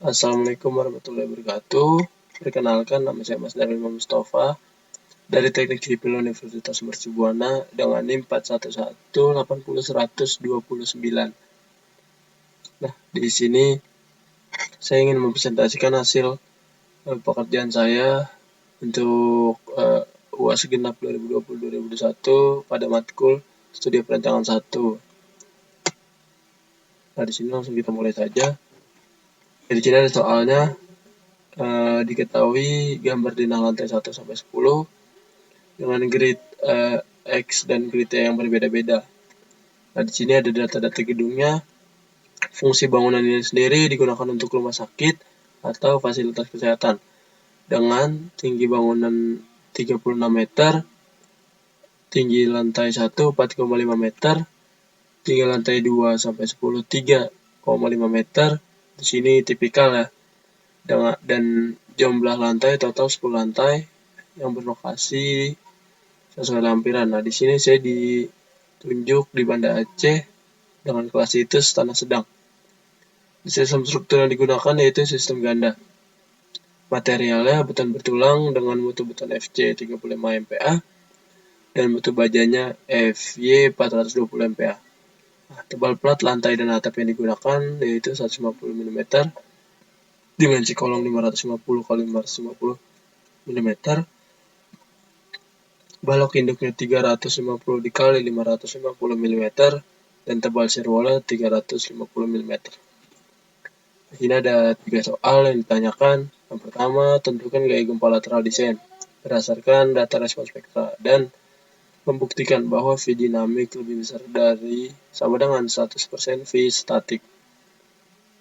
Assalamualaikum warahmatullahi wabarakatuh. Perkenalkan, nama saya Mas Darwin Mustafa dari Teknik Sipil Universitas Mercubuana dengan NIM 411-80-100-29. Nah, di sini saya ingin mempresentasikan hasil pekerjaan saya untuk UAS genap 2020-2021 pada matkul Studi Perancangan 1. Nah, di sini langsung kita mulai saja. Di sini ada soalnya. Diketahui gambar denah lantai 1 sampai 10 dengan grid X dan grid Y yang berbeda-beda. Nah, di sini ada data-data gedungnya. Fungsi bangunan ini sendiri digunakan untuk rumah sakit atau fasilitas kesehatan dengan tinggi bangunan 36 meter, tinggi lantai 1 4,5 meter, tinggi lantai 2 sampai 10 3,5 meter. Di sini tipikal ya. Dan jumlah lantai total 10 lantai yang berlokasi sesuai lampiran. Nah, di sini saya ditunjuk di Banda Aceh dengan klasitas tanah sedang. Sistem struktur yang digunakan yaitu sistem ganda. Materialnya beton bertulang dengan mutu beton FC 35 MPa dan mutu bajanya FY 420 MPa. Nah, tebal plat lantai dan atap yang digunakan yaitu 150 mm, dimensi kolong 550 x 550 mm, balok induknya 350 dikali 550 mm, dan tebal serwola 350 mm. Di sini ada 3 soal yang ditanyakan. Yang pertama, tentukan gaya gempa lateral desain berdasarkan data respon spektra dan membuktikan bahwa V dinamik lebih besar dari sama dengan 100% V statik.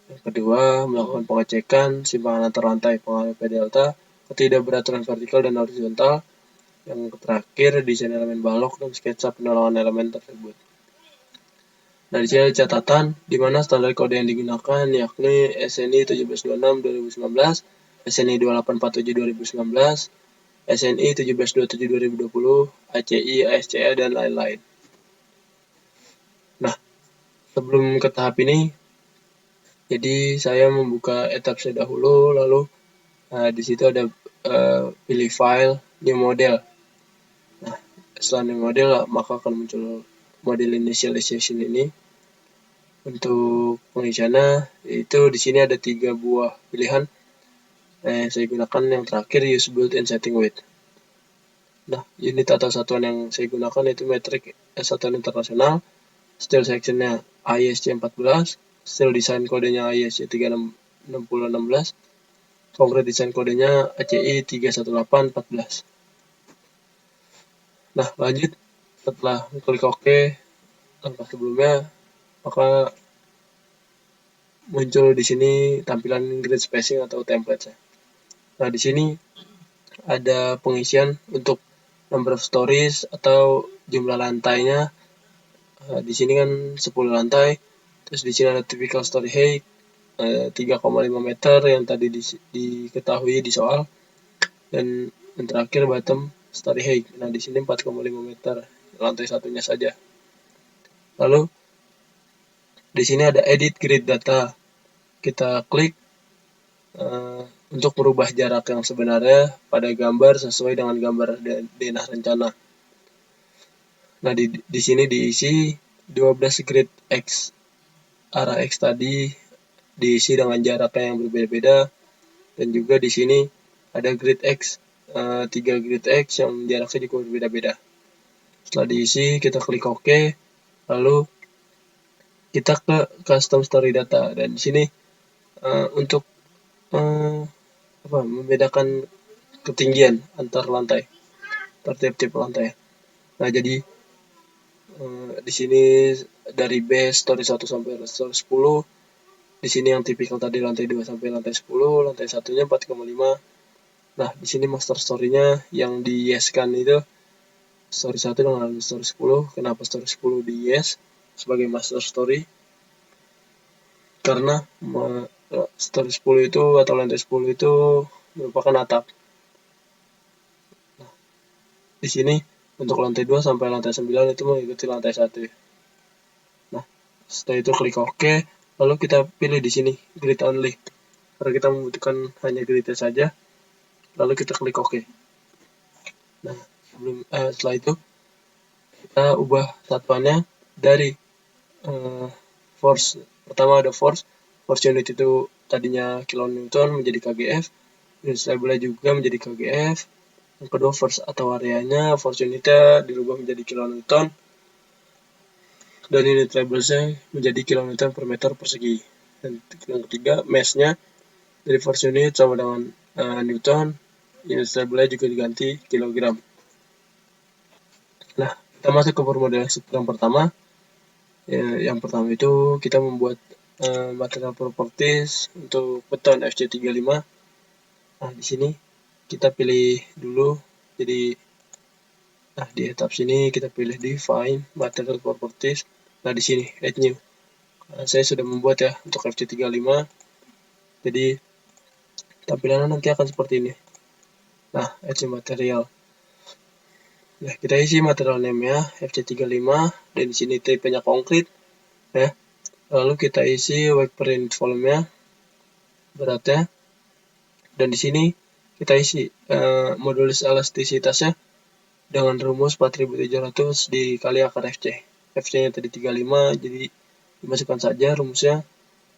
Yang kedua, melakukan pengecekan simpangan antar lantai pengaruh P delta, ketidakberaturan vertikal dan horizontal. Yang terakhir, desain elemen balok dan sketsa penolongan elemen tersebut. Nah, di sini ada catatan di mana standar kode yang digunakan yakni SNI 1726-2019, SNI 2847-2019, SNI 1727-2020, ACI, ASCA, dan lain-lain. Nah, sebelum ke tahap ini, jadi saya membuka etapnya dahulu, lalu di situ ada pilih file, new model. Nah, setelah new model maka akan muncul model initialization ini. Untuk pengisiannya itu di sini ada 3 buah pilihan. Saya gunakan yang terakhir use build and setting weight. Nah, unit atau satuan yang saya gunakan itu metrik satuan internasional, style sectionnya ISC 14, style design kodenya ISC 36016, konkret design kodenya ACI 31814. Nah, lanjut setelah klik OK tanpa sebelumnya, maka muncul di sini tampilan grid spacing atau template. Nah, di sini ada pengisian untuk number of stories atau jumlah lantainya. Di sini kan 10 lantai. Terus di sini ada typical story height 3,5 meter yang tadi diketahui di soal. Dan yang terakhir bottom story height. Nah, di sini 4,5 meter lantai satunya saja. Lalu di sini ada edit grid data. Kita klik untuk merubah jarak yang sebenarnya pada gambar sesuai dengan gambar denah rencana. Nah, di sini diisi 12 grid X. Arah X tadi diisi dengan jaraknya yang berbeda-beda, dan juga di sini ada grid X, 3 grid X yang jaraknya juga berbeda-beda. Setelah diisi, kita klik OK, lalu kita ke custom story data, dan di sini untuk membedakan ketinggian antar lantai, tiap-tiap lantai. Nah, jadi di sini dari base story 1 sampai story 10. Di sini yang tipikal tadi lantai 2 sampai lantai 10, lantai satunya 4,5. Nah, di sini master story-nya yang di yes-kan itu story 1 dengan story 10. Kenapa story 10 di yes sebagai master story? Karena story 10 itu atau lantai 10 itu merupakan atap. Nah, di sini untuk lantai 2 sampai lantai 9 itu mengikuti lantai 1. Nah, setelah itu klik OK, lalu kita pilih di sini grid only. karena kita membutuhkan hanya grid saja. Lalu kita klik OK. Nah, setelah itu kita ubah satuannya dari force. Pertama ada force unit itu tadinya kilonewton menjadi kgf, unit labelnya juga menjadi kgf. Yang kedua force atau areanya, force unitnya dirubah menjadi kilonewton, dan unit labelnya menjadi kilonewton per meter persegi. Dan yang ketiga mass-nya dari force unit sama dengan newton, unit labelnya juga diganti kilogram. Nah, kita masuk ke formulasi yang pertama. Yang pertama itu kita membuat material properties untuk beton FC35. Nah, di sini kita pilih dulu. Jadi di etap sini kita pilih define material properties. Nah, di sini add new. Saya sudah membuat ya untuk FC35. Jadi tampilannya nanti akan seperti ini. Nah, add new material. Nah, kita isi material name-nya FC35 dan di sini type-nya konkret ya. Lalu kita isi weight per unit volume-nya, beratnya, dan di sini kita isi modulus elastisitasnya dengan rumus 4700 dikali akar FC. FC-nya tadi 35, jadi dimasukkan saja rumusnya,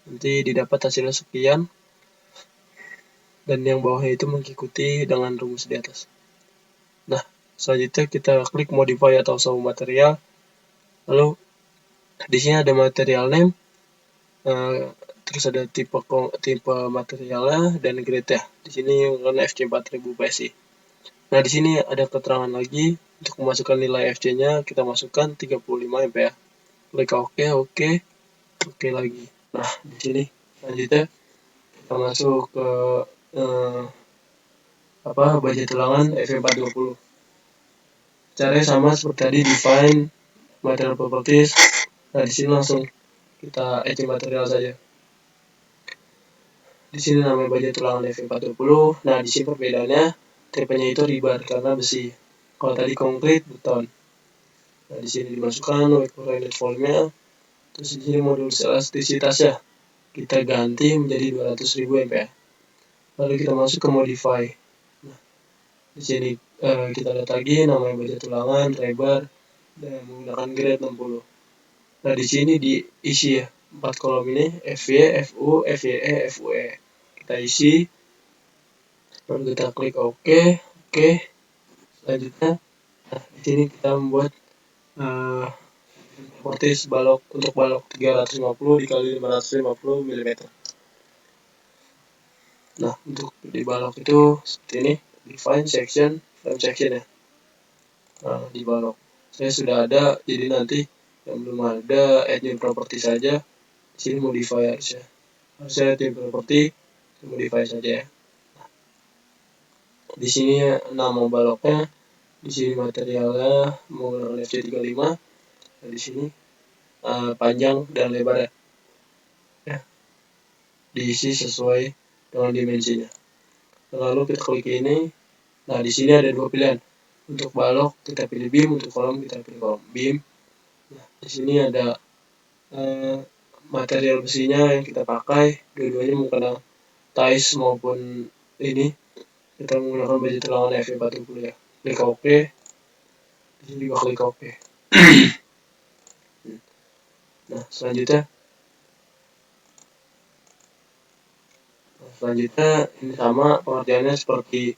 nanti didapat hasilnya sekian, dan yang bawahnya itu mengikuti dengan rumus di atas. Nah, selanjutnya kita klik modify atau show material. Lalu di sini ada material name, terus ada tipe materialnya dan grade-nya. Di sini menggunakan FC4000 PSI. Nah, di sini ada keterangan lagi untuk memasukkan nilai FC-nya, kita masukkan 35 MPa. Klik OK lagi. Nah, di sini selanjutnya kita masuk ke baja tulangan F420. Caranya sama seperti tadi, define material properties. Nah, di sini langsung kita add material saja. Di sini namanya baja tulangan F420. Nah, di sini perbedaannya tipe-nya itu rebar karena besi. Kalau tadi konkret beton. Nah, di sini dimasukkan weight per unit volume-nya. Terus di sini modul elastisitasnya kita ganti menjadi 200.000 MPa. Lalu kita masuk ke modify. Nah, di sini kita lihat lagi namanya baja tulangan, rebar, dan menggunakan grade 60. Nah, di sini diisi ya 4 kolom ini, FY, FU, FYE, FUE. Kita isi, lalu kita klik OK. Selanjutnya, nah, di sini kita membuat properties balok untuk balok 350 dikali 550 mm. Nah, untuk di balok itu seperti ini, define section, frame section ya. Nah, di balok saya sudah ada, jadi nanti yang belum ada add new property saja. Di sini modify harusnya add new property, modify saja ya. Nah, di sini nama baloknya, di sini materialnya menggunakan FC35. Nah, di sini panjang dan lebar ya. Diisi sesuai dengan dimensinya. Lalu kita klik ini. Nah, di sini ada dua pilihan. Untuk balok kita pilih beam, untuk kolom kita pilih kolom beam. Nah, di sini ada material besinya yang kita pakai, dua-duanya menggunakan ties maupun ini. Kita menggunakan baja tulangan F40 ya. Klik OK. Di sini juga klik OK. Nah, selanjutnya ini sama pengertiannya seperti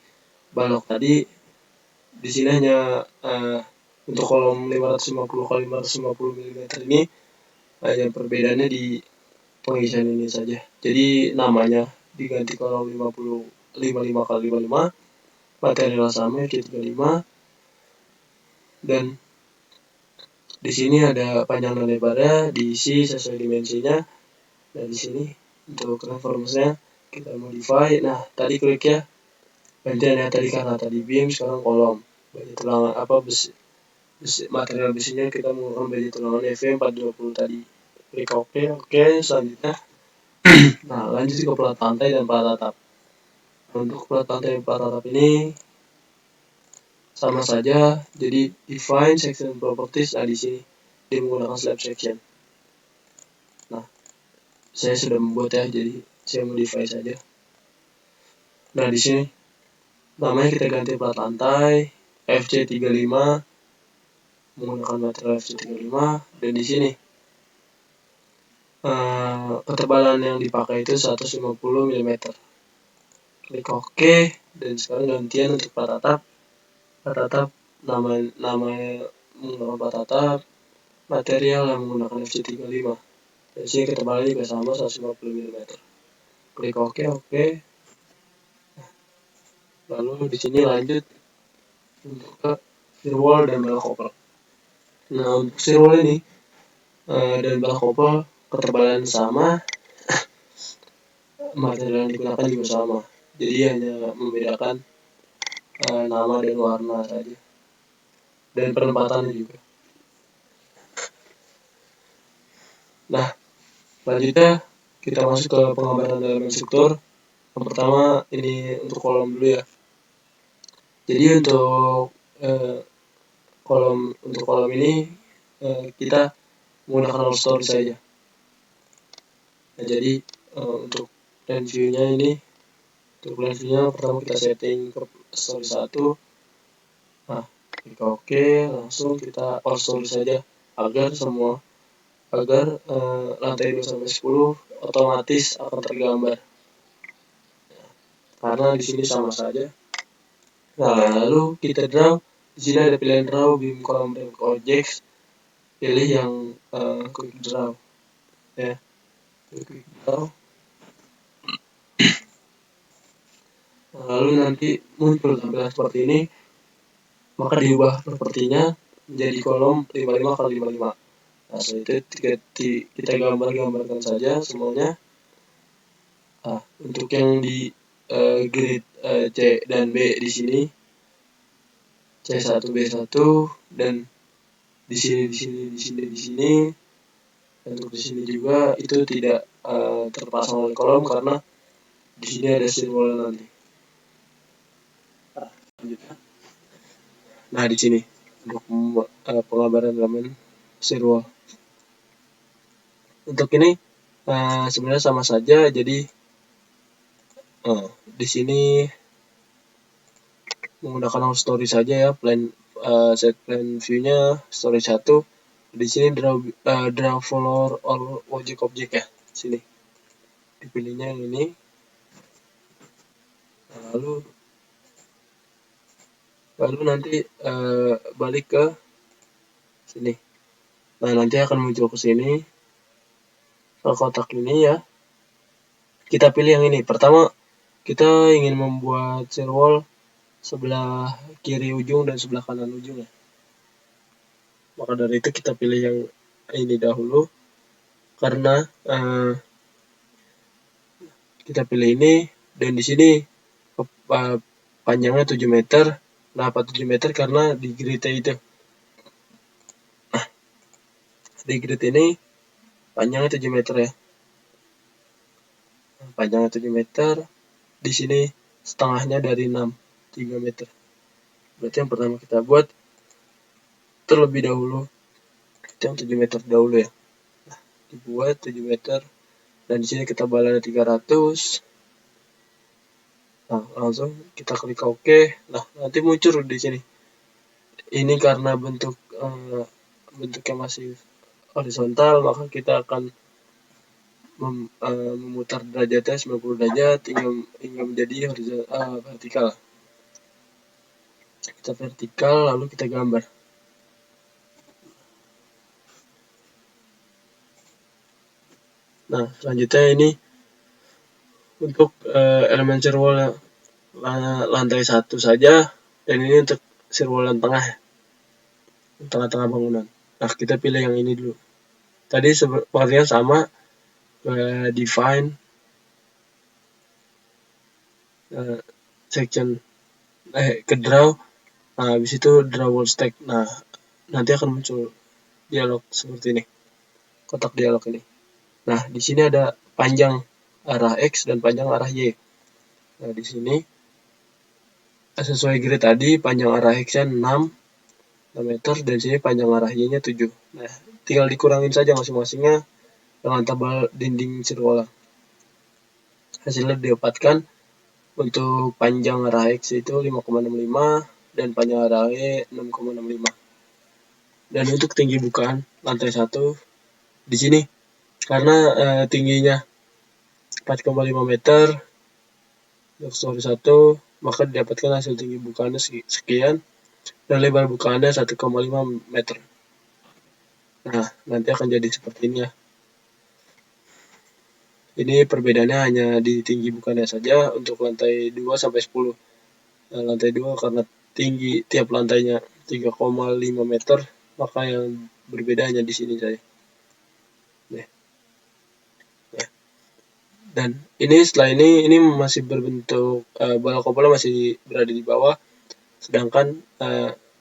balok tadi. Di sini hanya untuk kolom 550 x 550 mm ini hanya perbedaannya di pengisian ini saja. Jadi namanya diganti kolom 55 x 55, material sama FC35, dan di sini ada panjang dan lebarnya diisi sesuai dimensinya. Dan di sini untuk reference-nya kita modify. Nah, tadi klik ya. Gantian ya, tadi karena tadi beam, sekarang kolom. Baja tulangan besi, material besinya kita menggunakan baja tulangan F420 tadi. Klik OK. Selanjutnya nah, lanjut ke plat pantai dan plat atap. Untuk plat pantai dan plat atap ini sama saja, jadi define section properties. Nah, di sini dia menggunakan slab section. Nah, saya sudah membuat ya, jadi saya modify saja. Nah, di sini namanya kita ganti plat lantai FC35 menggunakan material FC35, dan di sini ketebalan yang dipakai itu 150 mm. Klik OK, dan sekarang gantian untuk plat atap. Plat atap nama menggunakan plat atap, material yang menggunakan FC35. Dan sini ketebalannya juga sama 150 mm. Klik OK. Lalu di sini lanjut untuk ke firewall dan bell copper. Nah, untuk firewall ini dan bell copper ketebalan sama, material yang digunakan juga sama. Jadi hanya membedakan nama dan warna saja, dan penempatannya juga. Nah, selanjutnya kita masuk ke penggambaran elemen struktur. Yang pertama ini untuk kolom dulu ya. Jadi untuk kolom ini kita menggunakan all story saja. Nah, jadi untuk plan view-nya ini, untuk plan view-nya pertama kita setting ke story 1. Nah, klik OK, langsung kita all story saja agar lantai 2 sampai 10 otomatis akan tergambar. Karena di sini sama saja. Nah, lalu kita draw. Di sini ada pilihan draw beam column rank objects. Pilih yang quick draw ya. Quick draw. Nah, lalu nanti muncul tampilan seperti ini, maka diubah propertinya menjadi kolom 55x55. Nah, setelah itu kita gambarkan saja semuanya. Nah, untuk yang di grid C dan B di sini, C1 B1, dan di sini, dan untuk di sini juga itu tidak terpasang oleh kolom karena di sini ada simbol nanti. Nah, di sini untuk penggambaran elemen firewall. Untuk ini sebenarnya sama saja. Jadi di sini menggunakan all story saja ya. Set plan view-nya story 1. Di sini draw follower all object ya. Sini dipilihnya yang ini. Lalu nanti balik ke sini. Nah, nanti akan muncul ke sini, ke kotak ini ya. Kita pilih yang ini. Pertama, kita ingin membuat firewall sebelah kiri ujung dan sebelah kanan ujung ya. Maka dari itu kita pilih yang ini dahulu, karena kita pilih ini, dan di sini panjangnya 7 meter. Kenapa 7 meter? Karena di grid itu. Di grid ini panjangnya 7 meter ya. Panjangnya 7 meter. Di sini setengahnya dari 6, 3 meter. Berarti yang pertama kita buat terlebih dahulu itu yang 7 meter dahulu ya. Nah, dibuat 7 meter, dan di sini kita ketebalannya 300. Nah, langsung kita klik OK. Nah, nanti muncul di sini. Ini karena bentuknya masih horizontal, maka kita akan memutar derajatnya 90 derajat hingga menjadi vertikal. Kita vertikal, lalu kita gambar. Nah, selanjutnya ini untuk elemen firewall lantai 1 saja, dan ini untuk firewall yang tengah-tengah bangunan. Nah, kita pilih yang ini dulu. Tadi sepertinya sama, define section ke draw. Nah, habis itu draw wall stack. Nah, nanti akan muncul dialog seperti ini, kotak dialog ini. Nah, di sini ada panjang arah X dan panjang arah Y. Nah, di sini sesuai grid tadi, panjang arah X-nya 6 meter, dan sini panjang arah Y-nya 7. Nah, tinggal dikurangin saja masing-masingnya dengan tebal dinding firewall. Hasilnya didapatkan Untuk panjang arah X itu 5,65 dan panjang arah Y 6,65. Dan untuk tinggi bukaan lantai 1 di sini karena tingginya 4,5 meter untuk story 1, maka didapatkan hasil tinggi bukaannya sekian dan lebar bukaannya 1,5 meter. Nah, nanti akan jadi seperti ini ya. Ini perbedaannya hanya di tinggi bukaannya saja untuk lantai 2 sampai 10. Nah, lantai 2 karena tinggi tiap lantainya 3,5 meter, maka yang berbeda hanya di sini saja. Nah, ya. Dan ini setelah ini masih berbentuk balok obrolan masih berada di bawah, sedangkan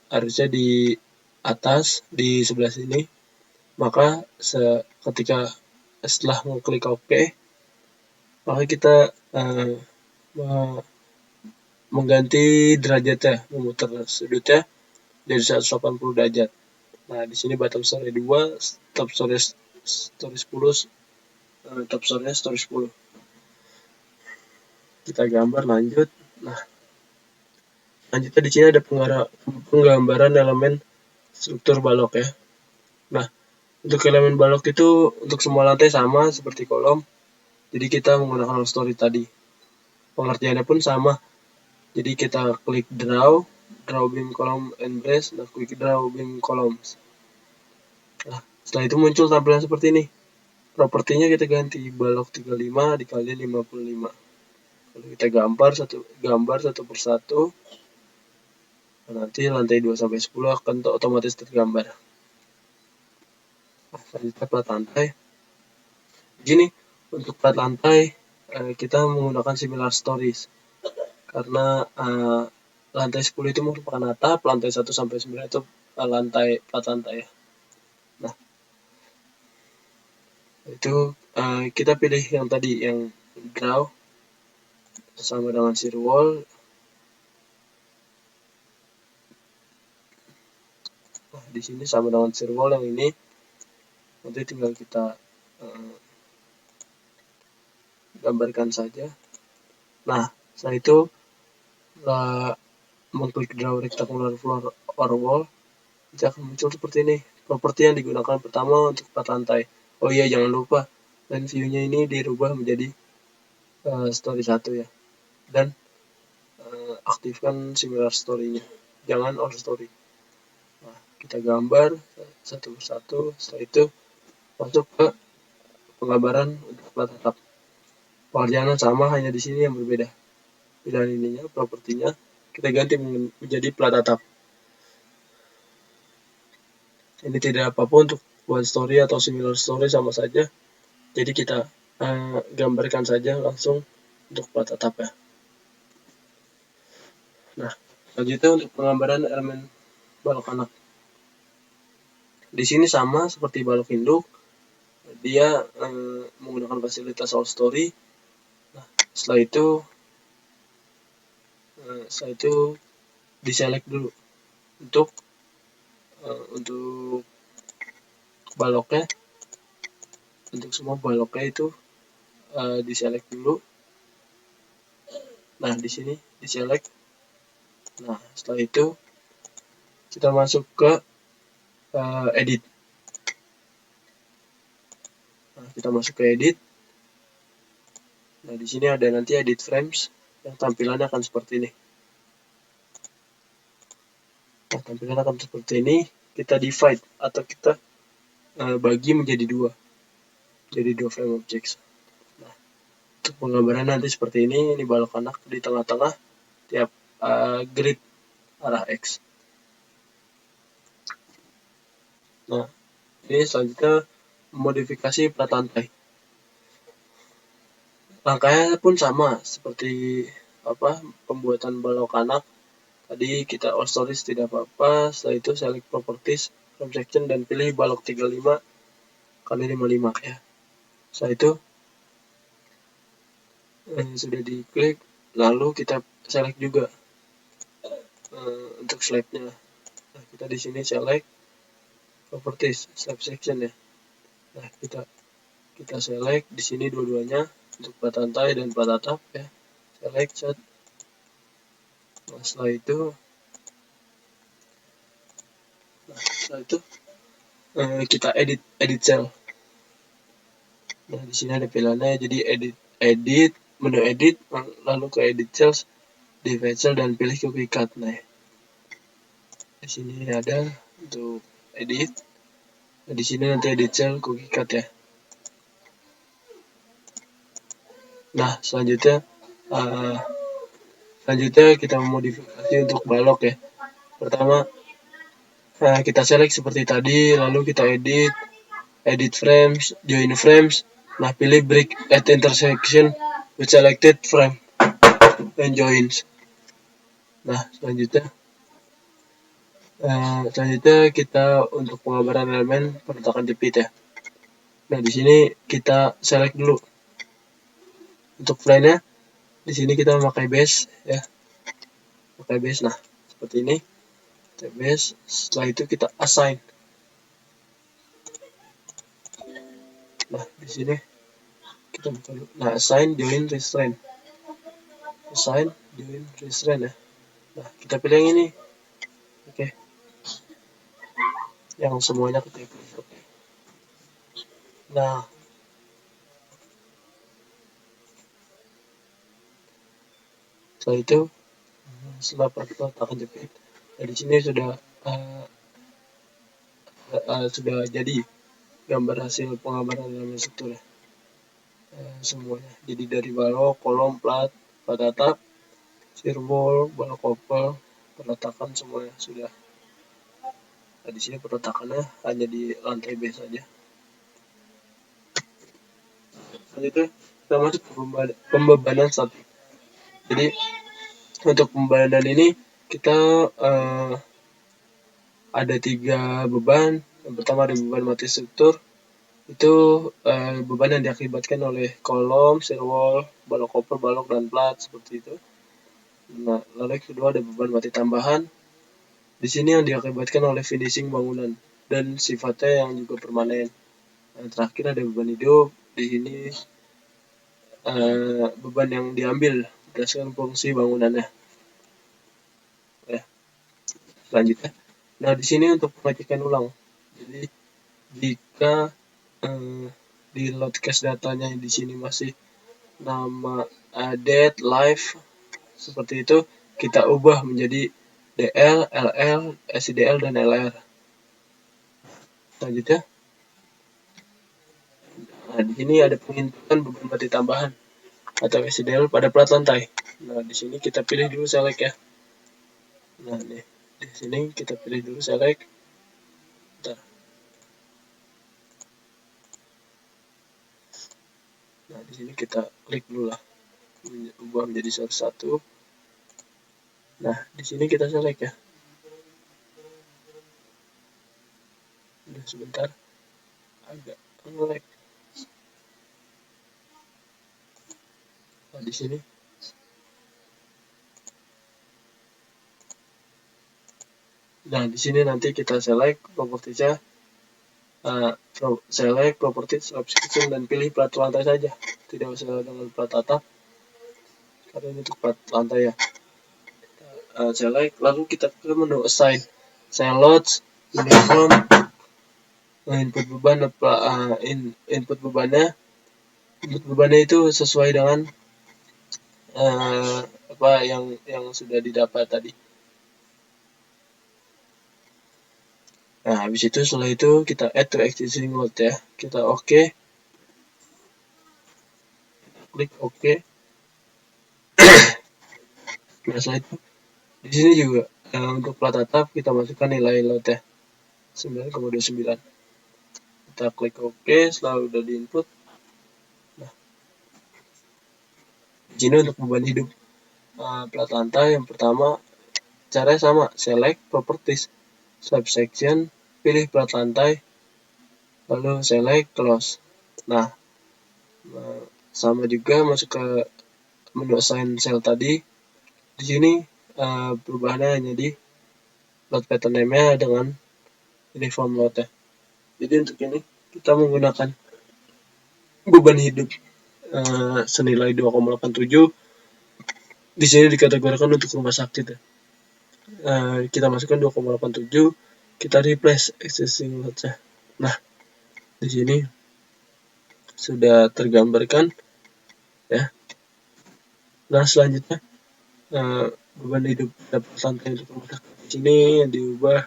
harusnya di atas di sebelah sini. Maka ketika setelah mengklik OK, maka kita mengganti derajatnya, memutar sudutnya dari 180 derajat. Nah, di sini bottom story 2, top story 10, top story 10. Kita gambar lanjut. Nah, lanjutnya di sini ada penggambaran elemen struktur balok ya. Nah, untuk elemen balok itu untuk semua lantai sama seperti kolom. Jadi kita menggunakan story tadi. Pengertiannya pun sama. Jadi kita klik draw beam column and brace, nah klik draw beam columns. Nah, setelah itu muncul tampilan seperti ini. Propertinya kita ganti balok 35 dikali 55. Lalu kita gambar satu persatu. Nah, nanti lantai 2 sampai 10 akan otomatis tergambar. Nah, selanjutnya plat lantai. Gini, untuk plat lantai kita menggunakan similar stories. Karena lantai 10 itu merupakan atap, lantai 1 sampai 9 itu plat lantai ya. Nah, itu kita pilih yang tadi, yang draw sama dengan shear wall. Nah, di sini sama dengan shear wall yang ini. Nanti tinggal kita gambarkan saja. Nah, setelah itu mengklik draw rectangular floor or wall, nanti akan muncul seperti ini. Properti yang digunakan pertama untuk plat lantai. Oh iya, jangan lupa dan view-nya ini dirubah menjadi story 1 ya. Dan aktifkan similar story-nya. Jangan all story. Nah, kita gambar satu persatu. Setelah itu masuk ke penggambaran untuk plat atap. Pekerjaannya sama, hanya di sini yang berbeda. Pilihan ininya, propertinya kita ganti menjadi plat atap. Ini tidak apa-apa untuk one story atau similar story, sama saja. Jadi kita gambarkan saja langsung untuk plat atap ya. Nah, selanjutnya untuk penggambaran elemen balok anak. Di sini sama seperti balok induk, dia menggunakan fasilitas all story. Nah, setelah itu diselect dulu untuk baloknya. Untuk semua baloknya itu diselect dulu. Nah, di sini diselect. Nah, setelah itu kita masuk ke edit. Nah, kita masuk ke edit. Nah, di sini ada nanti edit frames yang tampilannya akan seperti ini. Nah, tampilannya akan seperti ini. Kita divide atau kita bagi menjadi dua. Jadi dua frame objects. Nah, untuk penggambaran nanti seperti ini. Ini balok anak di tengah-tengah tiap grid arah X. Nah, ini selanjutnya modifikasi plat lantai. Langkahnya pun sama seperti pembuatan balok anak. Tadi kita all stories tidak apa-apa. Setelah itu select properties, from section, dan pilih balok 35 kali 55 ya. Setelah itu sudah diklik, lalu kita select juga untuk slabnya. Nah, kita di sini select properties, slab section ya. Nah, kita select di sini dua-duanya untuk plat lantai dan plat atap ya. select set. Nah, setelah itu kita edit cell. Nah, di sini ada pilihannya, jadi edit menu edit, lalu ke edit cells, divide cell, dan pilih cookie cut. Nah, di sini ada untuk edit. Nah, di sini nanti edit cell cookie cut ya. Nah, selanjutnya kita memodifikasi untuk balok ya. Pertama, kita select seperti tadi, lalu kita edit frames, join frames. Nah, pilih break at intersection with selected frame and joins. Nah, selanjutnya kita untuk penggambaran elemen peletakan jepit ya. Nah, di sini kita select dulu untuk plane-nya. Di sini kita memakai base ya, pakai base. Nah, seperti ini, kita base. Setelah itu kita assign. Nah, di sini kita buka dulu. Nah, assign join restraint, assign join restraint ya. Nah, kita pilih yang ini. Oke, yang semuanya kita pilih. Oke. Nah, setelah itu setelah peletakan jepit, nah di sini sudah jadi gambar hasil penggambaran elemen struktur ya. Semuanya jadi dari balok, kolom, plat atap, firewall, balok kopel, peletakan semuanya sudah. Nah, di sini peletakannya hanya di lantai base saja. Selanjutnya kita masuk ke pembebanan statik. Jadi untuk pembebanan ini kita ada 3 beban. Yang pertama ada beban mati struktur, itu beban yang diakibatkan oleh kolom, firewall, balok koper, balok, dan plat seperti itu. Nah, lalu yang kedua ada beban mati tambahan. Di sini yang diakibatkan oleh finishing bangunan dan sifatnya yang juga permanen. Yang terakhir ada beban hidup. Di sini beban yang diambil berdasarkan fungsi bangunannya. Ya, selanjutnya. Nah, di sini untuk pengecekan ulang. Jadi jika di load cache datanya di sini masih nama dead, live seperti itu, kita ubah menjadi DL, LL, SIDL, dan LR. Selanjutnya, nah di sini ada penginputan beban mati tambahan atau SIDL pada plat lantai. Nah, di sini kita pilih dulu select ya. Nah, nih di sini kita pilih dulu select. Bentar. Nah, di sini kita klik dulu lah, ubah menjadi satu. Nah, di sini kita select ya. Udah sebentar, agak nge-lag. Nah, di sini nanti kita select propertiesnya, select properties subscription, dan pilih plat lantai saja, tidak usah dengan plat atap karena ini untuk plat lantai ya. Select, lalu kita ke menu assign loads, uniform, input beban, input bebannya itu sesuai dengan apa yang sudah didapat tadi. Nah, habis itu setelah itu kita add to existing load ya. Kita oke. Klik oke. Nah, setelah itu di sini juga untuk plat atap kita masukkan nilai load ya. 9,29. Kita klik oke setelah udah di input. Nah, di sini untuk beban hidup plat lantai yang pertama caranya sama, select properties subsection, pilih plat lantai, lalu select close. Nah, sama juga masuk ke menu assign cell tadi. Di sini perubahannya hanya di load pattern name-nya dengan uniform load ya. Jadi untuk ini kita menggunakan beban hidup senilai 2,87 di sini dikategorikan untuk rumah sakit ya. Kita masukkan 2,87, kita replace existing loads-nya. Nah, di sini sudah tergambarkan ya. Nah, selanjutnya beban hidup dapat santai untuk rumah sakit di sini diubah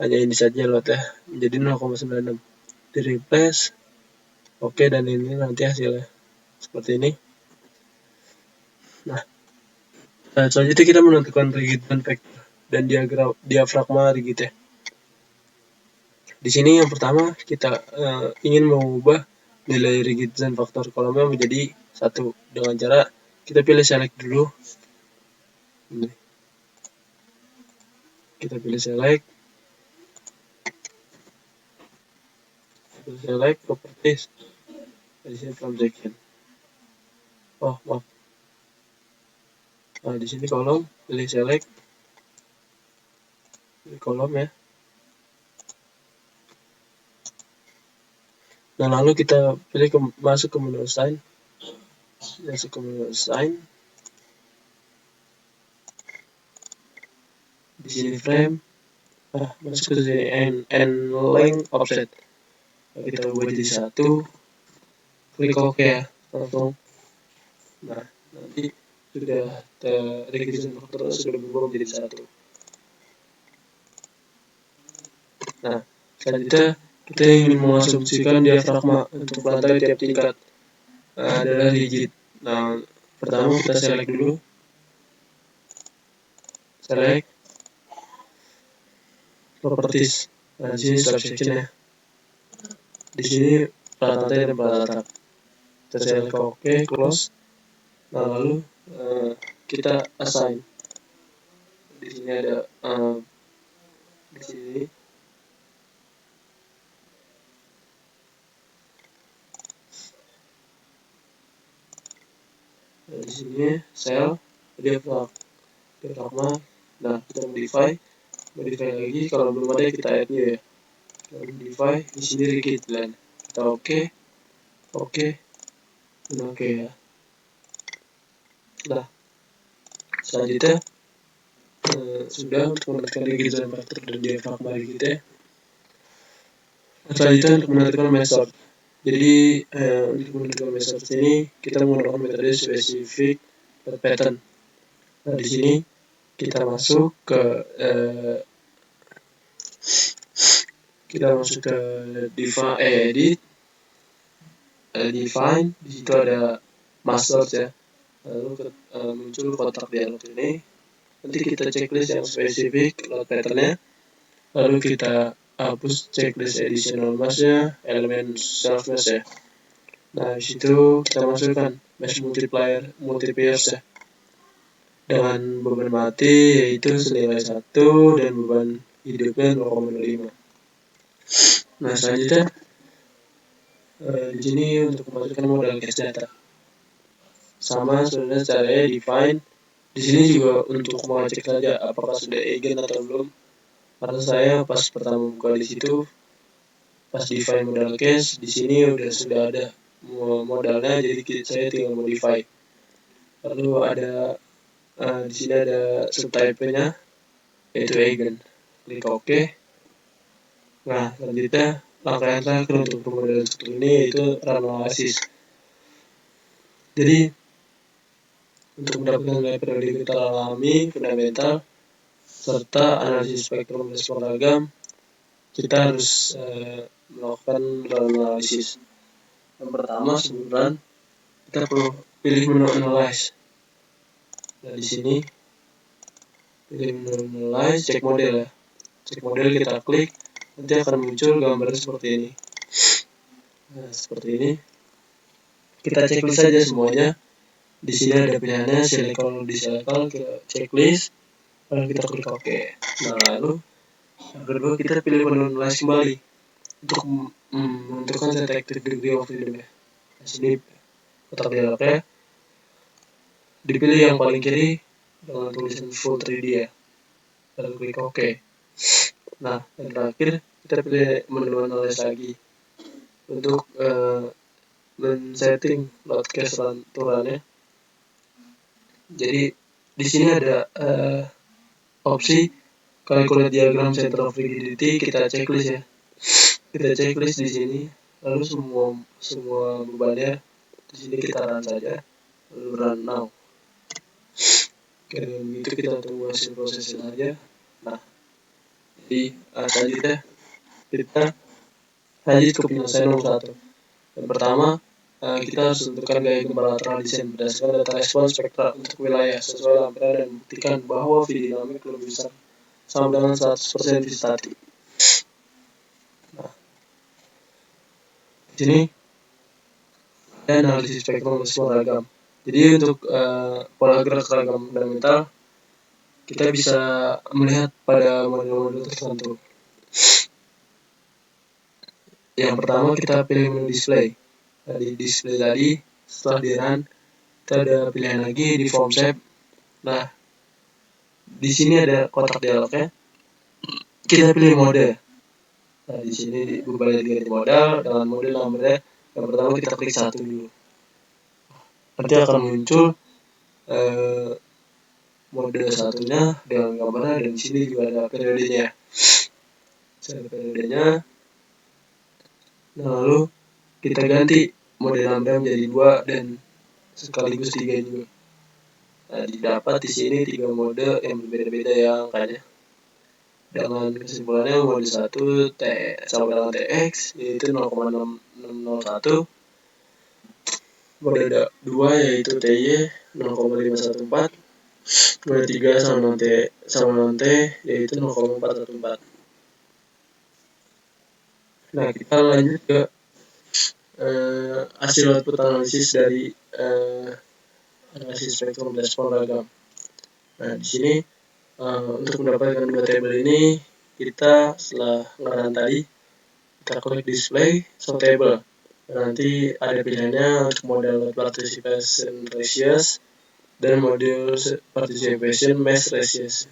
hanya ini saja load ya, menjadi 0,96. Di replace, oke, dan ini nanti hasilnya seperti ini. Nah, selanjutnya kita menentukan rigid band factor dan diafragma rigid ya. Di sini yang pertama kita ingin mengubah nilai rigid band factor kolomnya menjadi 1 dengan cara kita pilih select dulu. Ini. Kita pilih select properties. Di sini transaction. Oh, maaf. Nah, di sini kolom, pilih select, pilih kolom ya. Nah, lalu kita pilih masuk ke menu assign. Masuk ke menu assign. Di sini frame. Masuk ke sini and length offset. Kita ubah jadi 1. Klik OK ya, langsung. Nah, nanti sudah rigid band factor sudah berubah menjadi 1. Nah, selanjutnya kita ingin mengasumsikan diafragma untuk lantai tiap tingkat adalah rigid. Nah, pertama kita select dulu. Select properties. Nah, di sini subsection ya. Di sini plat lantai dan plat atap. Kita select OK, close. Nah, lalu kita assign. Di sini ada di sini di sini cell diafragma. Nah, kita modify lagi. Kalau belum ada kita add new ya. Kita modify di sini rigid line. Kita OK, dan OK ya. Nah, selanjutnya sudah untuk menentukan rigid band factor dan diafragma rigid ya. Selanjutnya untuk menentukan method. Jadi untuk menentukan method ini kita menggunakan metode specific pattern. Nah, di sini kita masuk ke edit, define. Di situ ada master ya. Lalu muncul kotak dialog ini. Nanti kita checklist yang spesifik load patternnya. Lalu kita hapus checklist additional mask-nya, elemen self mask ya. Nah, di situ kita masukkan mesh multipliers ya. Dengan beban mati yaitu senilai 1 dan beban hidupnya 0,05. Nah, selanjutnya di sini untuk memasukkan modal cache data. Sama sebenarnya caranya define. Di sini juga untuk mengecek saja apakah sudah eigen atau belum. Karena saya pas pertama buka di situ, pas define modal cache, di sini sudah ada modalnya, jadi saya tinggal modify. Lalu ada di sini ada subtype-nya yaitu eigen. Klik OK. Nah, selanjutnya langkah yang terakhir untuk pemodelan struktur ini yaitu run analysis. Jadi untuk mendapatkan nilai periodikutar alami, fundamental, serta analisis spektrum respon ragam, kita harus melakukan run analysis. Yang pertama sebelum run, kita perlu pilih menu analyze. Nah, di sini pilih menu analyze, cek model ya. Cek model kita klik, nanti akan muncul gambar seperti ini. Nah, seperti ini. Kita checklist saja semuanya. Di sini ada pilihannya di select ke checklist, lalu kita klik OK. Nah, lalu yang kedua kita pilih menu analyze kembali untuk menentukan detective degree of freedom ya. Di sini kotak dialognya dipilih yang paling kiri dengan tulisan full 3D ya. Lalu klik OK. Nah, yang terakhir kita pilih menu analyze lagi untuk men-setting load cache run-nya. Jadi di sini ada opsi calculate diagram center of rigidity. Kita checklist ya. Kita checklist di sini. Lalu semua bebannya di sini kita run saja. Lalu run now. Dengan begitu kita tunggu hasil prosesnya saja. Nah, jadi selanjutnya kita lanjut ke penyelesaian nomor 1. Yang pertama, kita harus tentukan gaya gembala lateral desain berdasarkan data respons spektra untuk wilayah sesuai Ampere dan buktikan bahwa V dinamik lebih besar sama dengan 100% V statik. Nah, di sini ada analisis spektrum ragam. Jadi untuk pola gerak ragam fundamental kita bisa melihat pada model-model tertentu. Yang pertama kita pilih menu display. Nah, di display tadi setelah di run kita ada pilihan lagi di form shape. Nah, di sini ada kotak dialognya. Kita pilih mode. Nah, di sini berbalik diganti modal dengan mode nomornya. Yang pertama kita klik 1 dulu. Nanti akan muncul mode satunya dengan gambarnya, dan di sini juga ada periodenya. Ada periodenya. Nah, lalu kita ganti mode lambda menjadi 2 dan sekaligus 3 juga. Nah, didapat di sini 3 mode yang berbeda-beda ya angkanya. Dengan kesimpulannya mode 1 T sama dengan TX yaitu 0,601. Mode 2 yaitu TY 0,514. Mode 3 sama non T yaitu 0,414. Nah, kita lanjut ke hasil output analisis dari analisis spektrum respon ragam. Nah, di sini untuk mendapatkan dua tabel ini kita setelah ngeran tadi kita klik display show table. Nanti ada pilihannya untuk model participation ratios dan model participation mass ratios.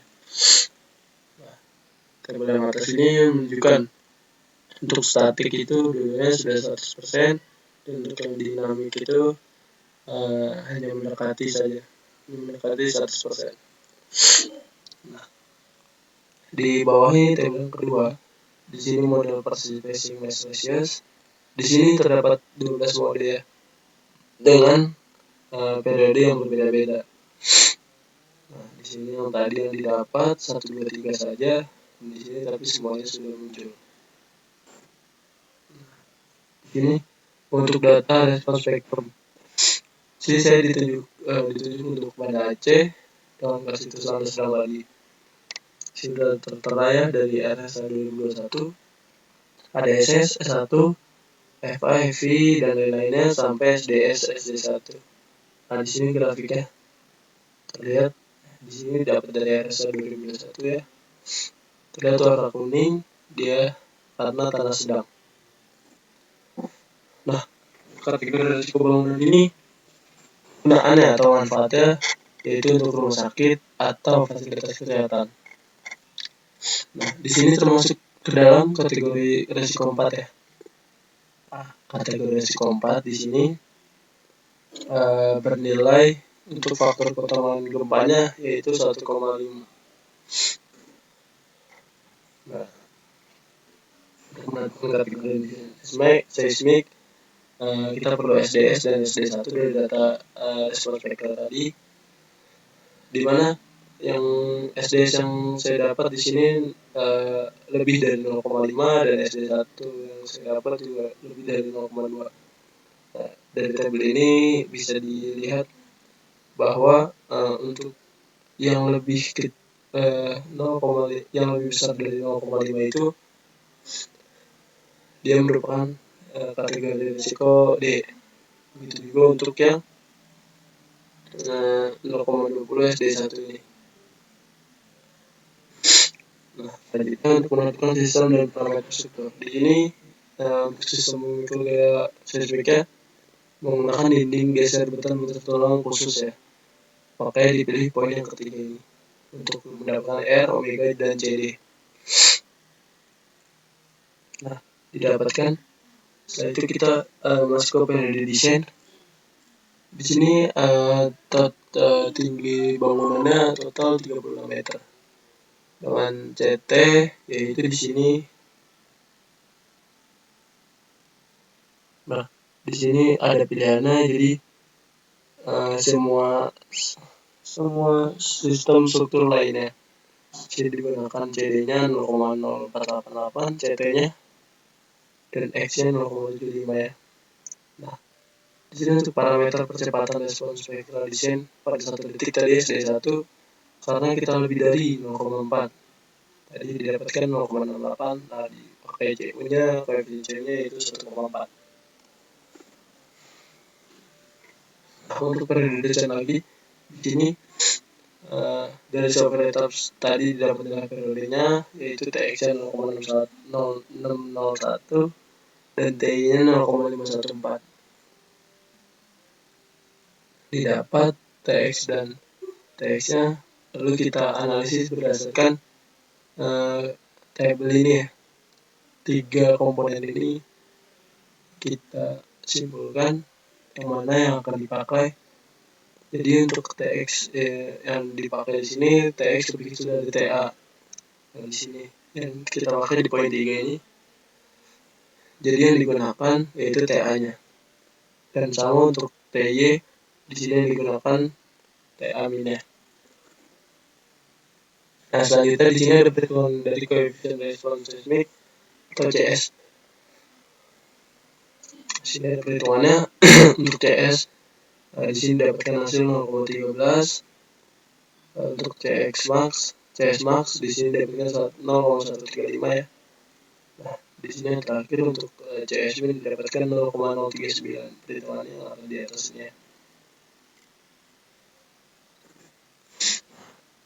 Nah, tabel yang atas ini menunjukkan untuk statik itu dulunya sudah 100%, dan untuk yang dinamik itu hanya mendekati saja, mendekati 100%. Nah, di bawah ini tabel yang kedua, di sini model participation mass ratios. Di sini terdapat 12 mode ya, dengan periode yang berbeda-beda. Nah, di sini yang tadi yang didapat 1, 2, 3 saja di sini, tapi semuanya sudah muncul. Ini untuk data respons spektrum. Sini saya ditunjuk untuk pada Aceh dengan situs landas Bali. Sudah tertera ya dari RSA 2021. Ada SS, S1, FA, FI dan lain-lainnya sampai SDS, SD1. Nah, di sini grafiknya terlihat. Di sini dapat dari RSA 2021 ya. Terlihat warna kuning, dia karena tanah sedang. Nah, kategori risiko bangunan ini gunaannya atau manfaatnya yaitu untuk rumah sakit atau fasilitas kesehatan. Nah, di sini termasuk ke dalam kategori risiko 4 ya. Kategori risiko 4 di sini bernilai untuk faktor pertambangan gempanya yaitu 1,5. Nah, kategori seismik kita perlu SDS dan SD1 dari data respons spektrum tadi, di mana yang SDS yang saya dapat di sini lebih dari 0,5 dan SD1 yang saya dapat juga lebih dari 0,2. Nah, dari tabel ini bisa dilihat bahwa untuk yang lebih yang lebih besar dari 0,5 itu dia merupakan kategori risiko D. Begitu juga untuk yang 0,20 SD1 ini. Nah, selanjutnya untuk menentukan sistem dan parameter struktur. Di sini untuk sistem memikul gaya seismiknya menggunakan dinding geser beton bertulang khusus ya. Makanya dipilih poin yang ketiga ini untuk mendapatkan R, omega dan CD. Nah, didapatkan. Setelah itu kita masuk ke periode desain. Di sini tinggi bangunannya total 36 meter. Dengan CT yaitu di sini. Nah, di sini ada pilihannya, jadi semua sistem struktur lainnya bisa digunakan. CD-nya 0,0488, CT-nya dan X-nya 0,75 ya. Nah, di sini untuk parameter percepatan respons spektral desain pada 1 detik tadi SD1 karena kita lebih dari 0,4. Tadi didapatkan 0,68, nah dipakai CU-nya, koefisiennya itu 1,4. Nah, untuk periode desain lagi di sini dari software tadi dapat dengan periodenya yaitu TX-nya 0,601 dan TI-nya 0,514. Didapat TX dan TX-nya, lalu kita analisis berdasarkan tabel ini ya. 3 komponen ini kita simpulkan yang mana yang akan dipakai. Jadi untuk TX yang dipakai di sini TX lebih kecil dari TA yang di sini, yang kita pakai di poin 3 ini. Jadi yang digunakan yaitu TA-nya. Dan sama untuk TY di sini yang digunakan TA min-nya. Nah, selanjutnya di sini ada perhitungan dari koefisien respons seismik atau CS. Di sini ada perhitungannya untuk CS. Di sini dapatkan hasil 0,13. Untuk CS max di sini dapatkan 0,135 ya. Nah, di sini yang terakhir untuk CS min didapatkan 0,039. Perhitungannya yang ada di atasnya.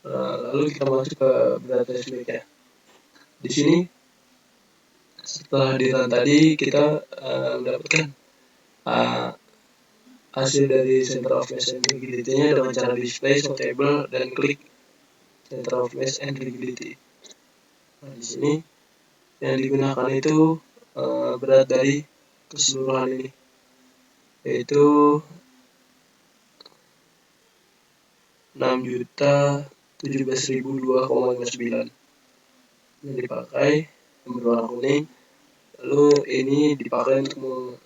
Lalu kita masuk ke berat seismiknya. Di sini setelah ditahan tadi kita mendapatkan hasil dari center of mass and rigidity-nya dengan cara display, sortable, dan klik center of mass and rigidity. Nah, di sini yang digunakan itu berat dari keseluruhan ini, yaitu 6.017.002,59 yang dipakai yang berwarna kuning. Lalu ini dipakai untuk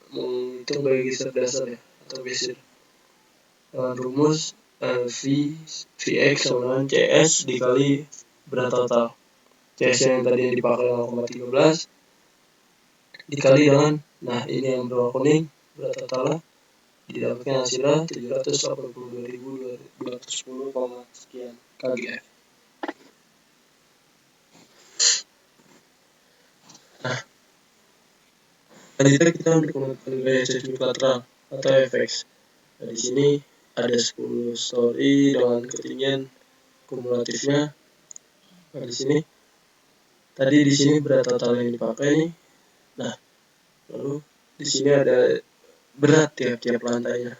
menghitung bagi dasar ya, atau basic. Rumus Vx sama dengan CS dikali berat total. CS yang tadi yang dipakai 0,13 dikali dengan, nah ini yang berwarna kuning, berat totalnya didapatkan hasilnya 782.210, sekian kgf. Nah, selanjutnya kita menggunakan gaya seismik lateral atau FX. Nah, di sini ada 10 story dengan ketinggian kumulatifnya. Nah, di sini tadi di sini berat total yang dipakai nih. Nah, lalu di sini ada berat tiap lantainya.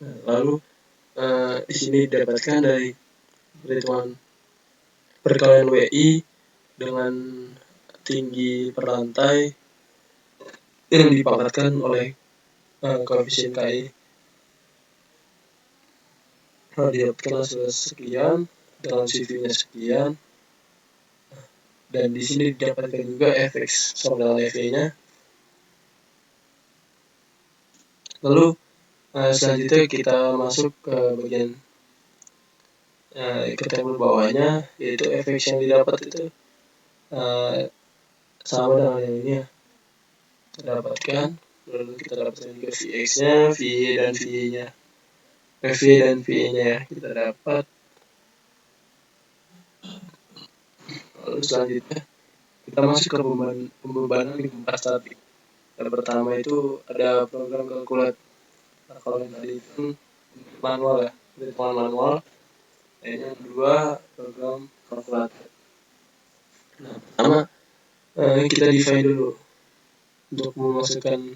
Nah, lalu di sini didapatkan dari perhitungan perkalian WI dengan tinggi per lantai yang dipangkatkan oleh koefisien KI. Nah, didapatkan hasil sekian dengan CV-nya sekian. Dan di sini didapatkan juga Fx sama dengan FE-nya. Lalu selanjutnya kita masuk ke bagian ke tabel bawahnya, yaitu Fx yang didapat itu sama dengan yang ini ya. Kita dapatkan, lalu kita dapatkan juga Vx-nya, VE dan VE-nya. FE dan VE-nya ya, kita dapat. Lalu selanjutnya kita masuk ke pembebanan di gempa statik. Yang pertama itu ada program kalkulat. Nah, kalau yang tadi itu manual ya, perhitungan manual. Yang kedua program kalkulator. Nah, pertama kita define dulu untuk memasukkan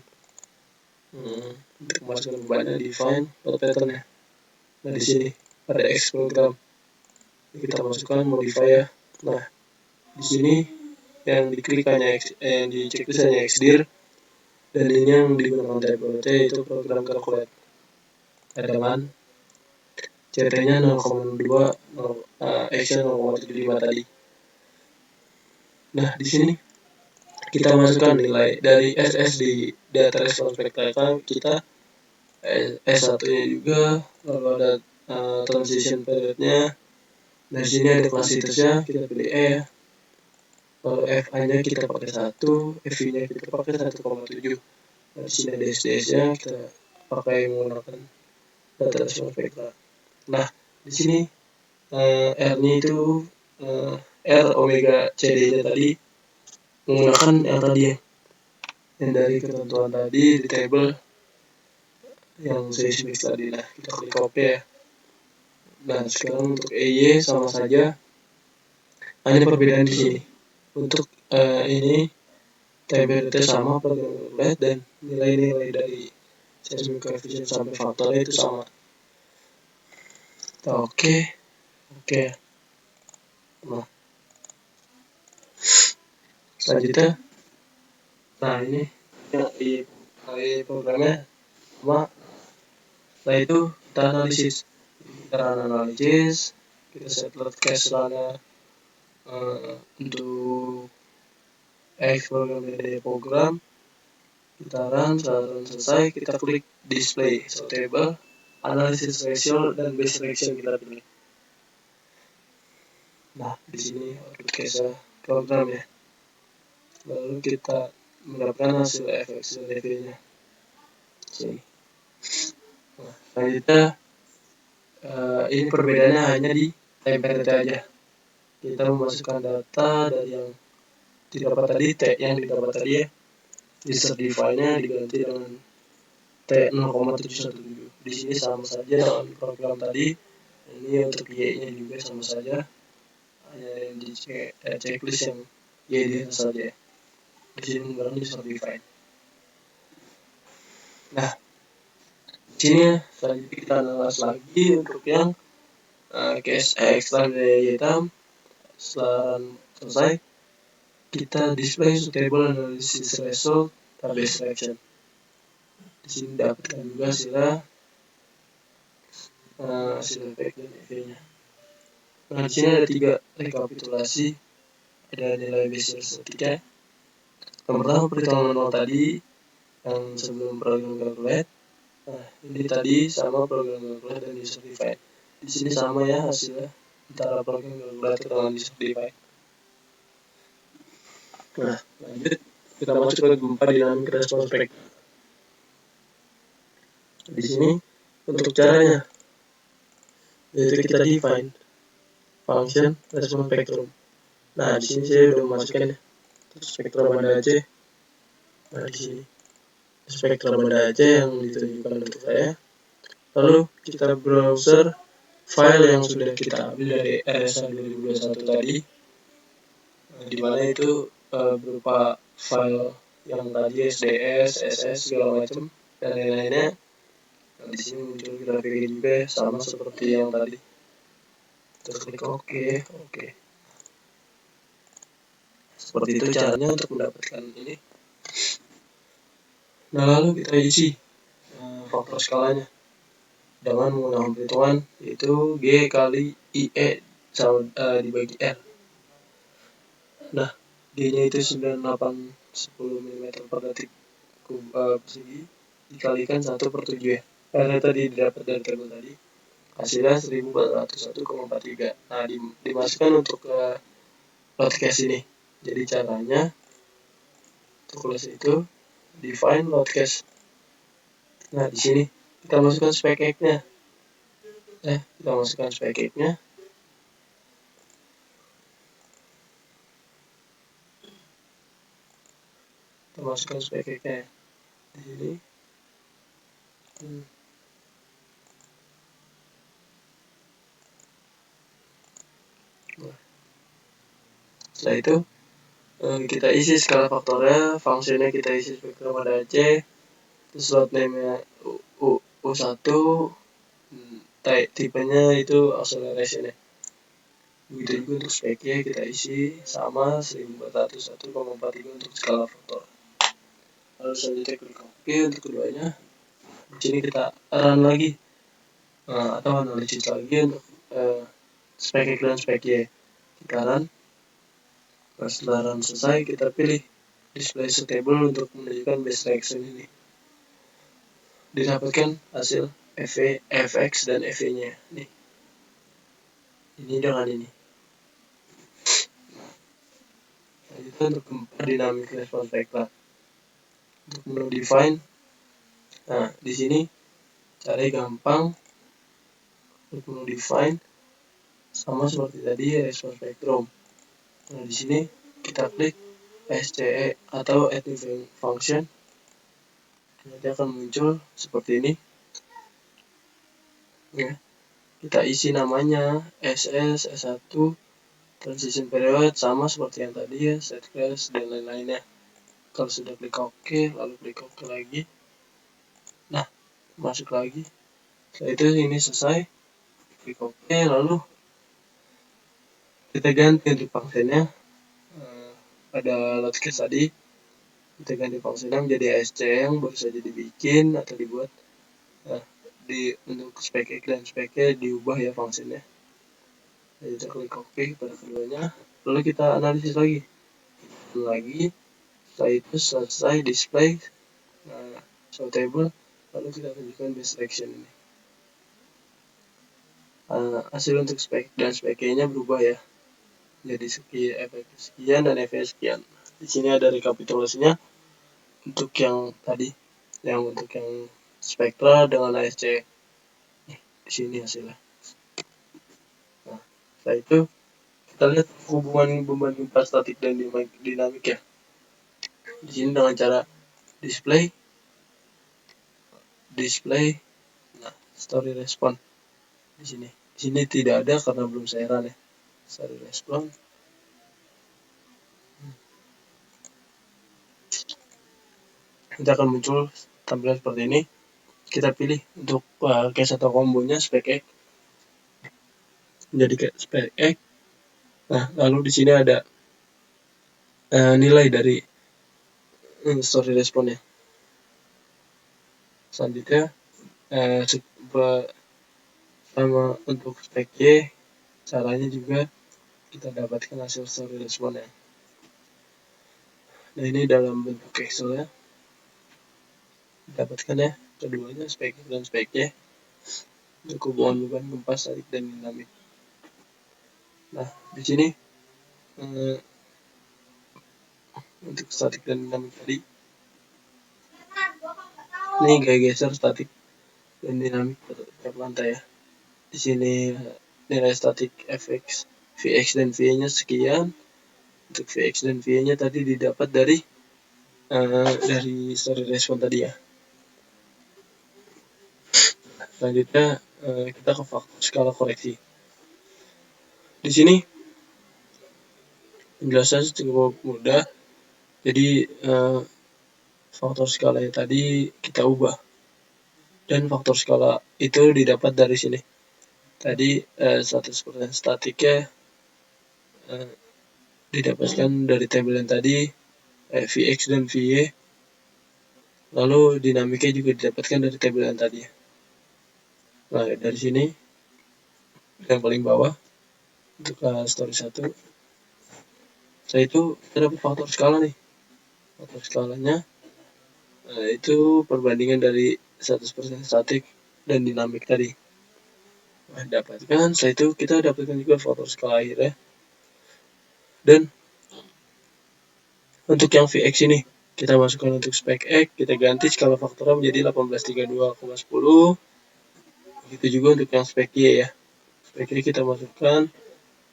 bebannya, define load pattern-nya. Nah, di sini ada X program. Kita masukkan modify ya. Nah, di sini yang diklik hanya yang dicek hanya XDIR. Dan ini yang digunakan TPOT itu program calculate. Hadaman CT-nya 0,2 action 0,75 tadi. Nah, di sini kita masukkan nilai dari SS di data response spectrum kita, S1-nya juga, lalu ada transition period-nya. Nah, di sini ada klasitasnya, kita pilih E ya. Lalu FA-nya kita pakai 1, FV-nya kita pakai 1,7. Nah, di sini ada SDS-nya, kita pakai menggunakan data response spectrum. Nah, di sini R-nya itu R omega CD-nya tadi menggunakan yang tadi ya, yang dari ketentuan tadi di table yang seismik tadi. Nah, kita klik copy ya. Nah, sekarang untuk EY sama saja, hanya perbedaan di sini. Untuk ini temperature sama program calculate dan nilai-nilai dari seismic coefficient sampai faktor itu sama. Oke. Nah, selanjutnya, nah ini di programnya sama. Setelah itu kita analisis, kita set load cache nya untuk program dari program, kita run, selesai, kita klik display table, analysis ratio dan base selection kita pilih. Nah, di sini output cache program ya. Lalu kita mendapatkan hasil FX dan DV-nya. Sini. Nah, selanjutnya ini perbedaannya hanya di temperature aja. Kita memasukkan data dari yang didapat tadi, yang didapat tadi ya, insert di filenya diganti dengan T0,717. Di sini sama saja dengan program tadi. Ini untuk Y-nya juga sama saja, hanya yang di checklist yang Y saja. Di sini menggunakan insert di file. Nah, di sini selanjutnya kita analis lagi untuk yang case extend dari hitam. Setelah selesai, kita display table analysis result dan base selection. Di sini dapatkan juga hasil efek dan EV-nya. Nah, di sini ada 3 rekapitulasi, ada nilai base statistika. Yang pertama perhitungan manual tadi yang sebelum program calculate. Nah, ini tadi sama program calculate dan user define. Di sini sama ya hasilnya antara program calculate dengan user define. Nah, lanjut kita masuk ke gempa dynamic response spectrum. Di sini untuk caranya, yaitu kita define function response spectrum. Nah, di sini saya sudah memasukkan spektrum banda Aceh. Nah, di sini spektrum banda Aceh yang ditunjukkan untuk saya. Lalu kita browser file yang sudah kita ambil dari RSA 2021 tadi, di mana itu berupa file yang tadi SDS, SS segala macam dan lain-lainnya. Nah, di sini muncul grafiknya juga sama seperti yang tadi. Kita klik OK. Seperti itu caranya untuk mendapatkan ini. Nah, lalu kita isi faktor skalanya dengan menggunakan perhitungan, yaitu G kali IE dibagi R. Nah, G-nya itu 9810 mm per detik persegi dikalikan 1/7 ya. Karena tadi didapat dari tabel tadi, hasilnya 1401,43. Nah, dimasukkan untuk loadcast ini. Jadi caranya untuk kelas itu define loadcast. Nah, di sini kita masukkan spec X-nya. Kita masukkan spec X-nya. Kita masukkan spec X-nya di sini. Setelah itu kita isi skala faktornya, fungsinya kita isi spektrum pada Aceh, terus slot name-nya U1, tipenya itu acceleration ya. Begitu juga untuk speknya kita isi sama 1401,43 untuk skala faktor. Lalu selanjutnya klik OK untuk keduanya. Di sini kita run lagi atau analisis lagi untuk spek X dan spek Y. Kita run. Setelah run selesai, kita pilih display suitable untuk menunjukkan base reaction ini. Didapatkan hasil fx dan fv-nya. Nih. Ini dengan ini. Itu untuk dynamic response vector. Untuk mendefine, nah di sini cara gampang untuk mendefine sama seperti tadi response spectrum. Nah di sini kita klik SCE atau add new function. Nanti akan muncul seperti ini. Ya. Kita isi namanya SS, S1, transition period sama seperti yang tadi ya, set class dan lain-lainnya. Kalau sudah klik OK, lalu klik OK lagi. Nah, masuk lagi. Setelah itu ini selesai. Klik OK, lalu kita ganti untuk fungsinya. Pada load case tadi, kita ganti fungsinya menjadi SC yang baru saja dibikin atau dibuat. Nah, untuk spek X dan spek Y diubah ya fungsinya. Jadi kita klik OK pada keduanya, lalu kita analisis lagi. Setelah itu selesai display suitable, lalu kita tunjukkan base reaction ini. Hasil untuk spek dan spek Y-nya berubah ya. Jadi sekian dan F sekian. Di sini ada rekapitulasinya untuk yang tadi, yang untuk yang spektra dengan ASC. Di sini hasilnya. Nah, setelah itu kita lihat hubungan beban gempa statik dan dinamik ya. Di sini dengan cara display, nah story response di sini. Di sini tidak ada karena belum saya run ya. Story response. Nanti akan muncul tampilan seperti ini. Kita pilih untuk case atau kombonya spek X menjadi spek X. Nah, lalu di sini ada nilai dari story response-nya. Selanjutnya sama untuk spek Y, caranya juga kita dapatkan hasil story response-nya. Nah, ini dalam bentuk Excel ya. Dapatkan ya keduanya, spek X dan spek Y, untuk hubungan beban gempa statik dan dinamik. Nah, di sini untuk statik dan dinamik tadi, ini gaya geser statik dan dinamik tiap lantai ya. Di sini nilai statik Fx, Vx dan Va-nya sekian. Untuk Vx dan Va-nya tadi didapat dari story response tadi ya. Selanjutnya kita ke faktor skala koreksi. Di sini penjelasannya cukup mudah. Jadi faktor skala yang tadi kita ubah. Dan faktor skala itu didapat dari sini. Tadi 100% statiknya didapatkan dari tabel yang tadi, Vx dan Va. Lalu dinamiknya juga didapatkan dari tabel yang tadi. Nah, dari sini yang paling bawah untuk story 1. Setelah itu kita dapat faktor skala nih. Faktor skalanya itu perbandingan dari 100% statik dan dinamik tadi. Nah, dapatkan. Setelah itu kita dapatkan juga faktor skala akhirnya. Dan untuk yang Vx ini kita masukkan untuk spek X, kita ganti skala faktornya menjadi 1832,10. Begitu juga untuk yang spek Y ya. Spek Y kita masukkan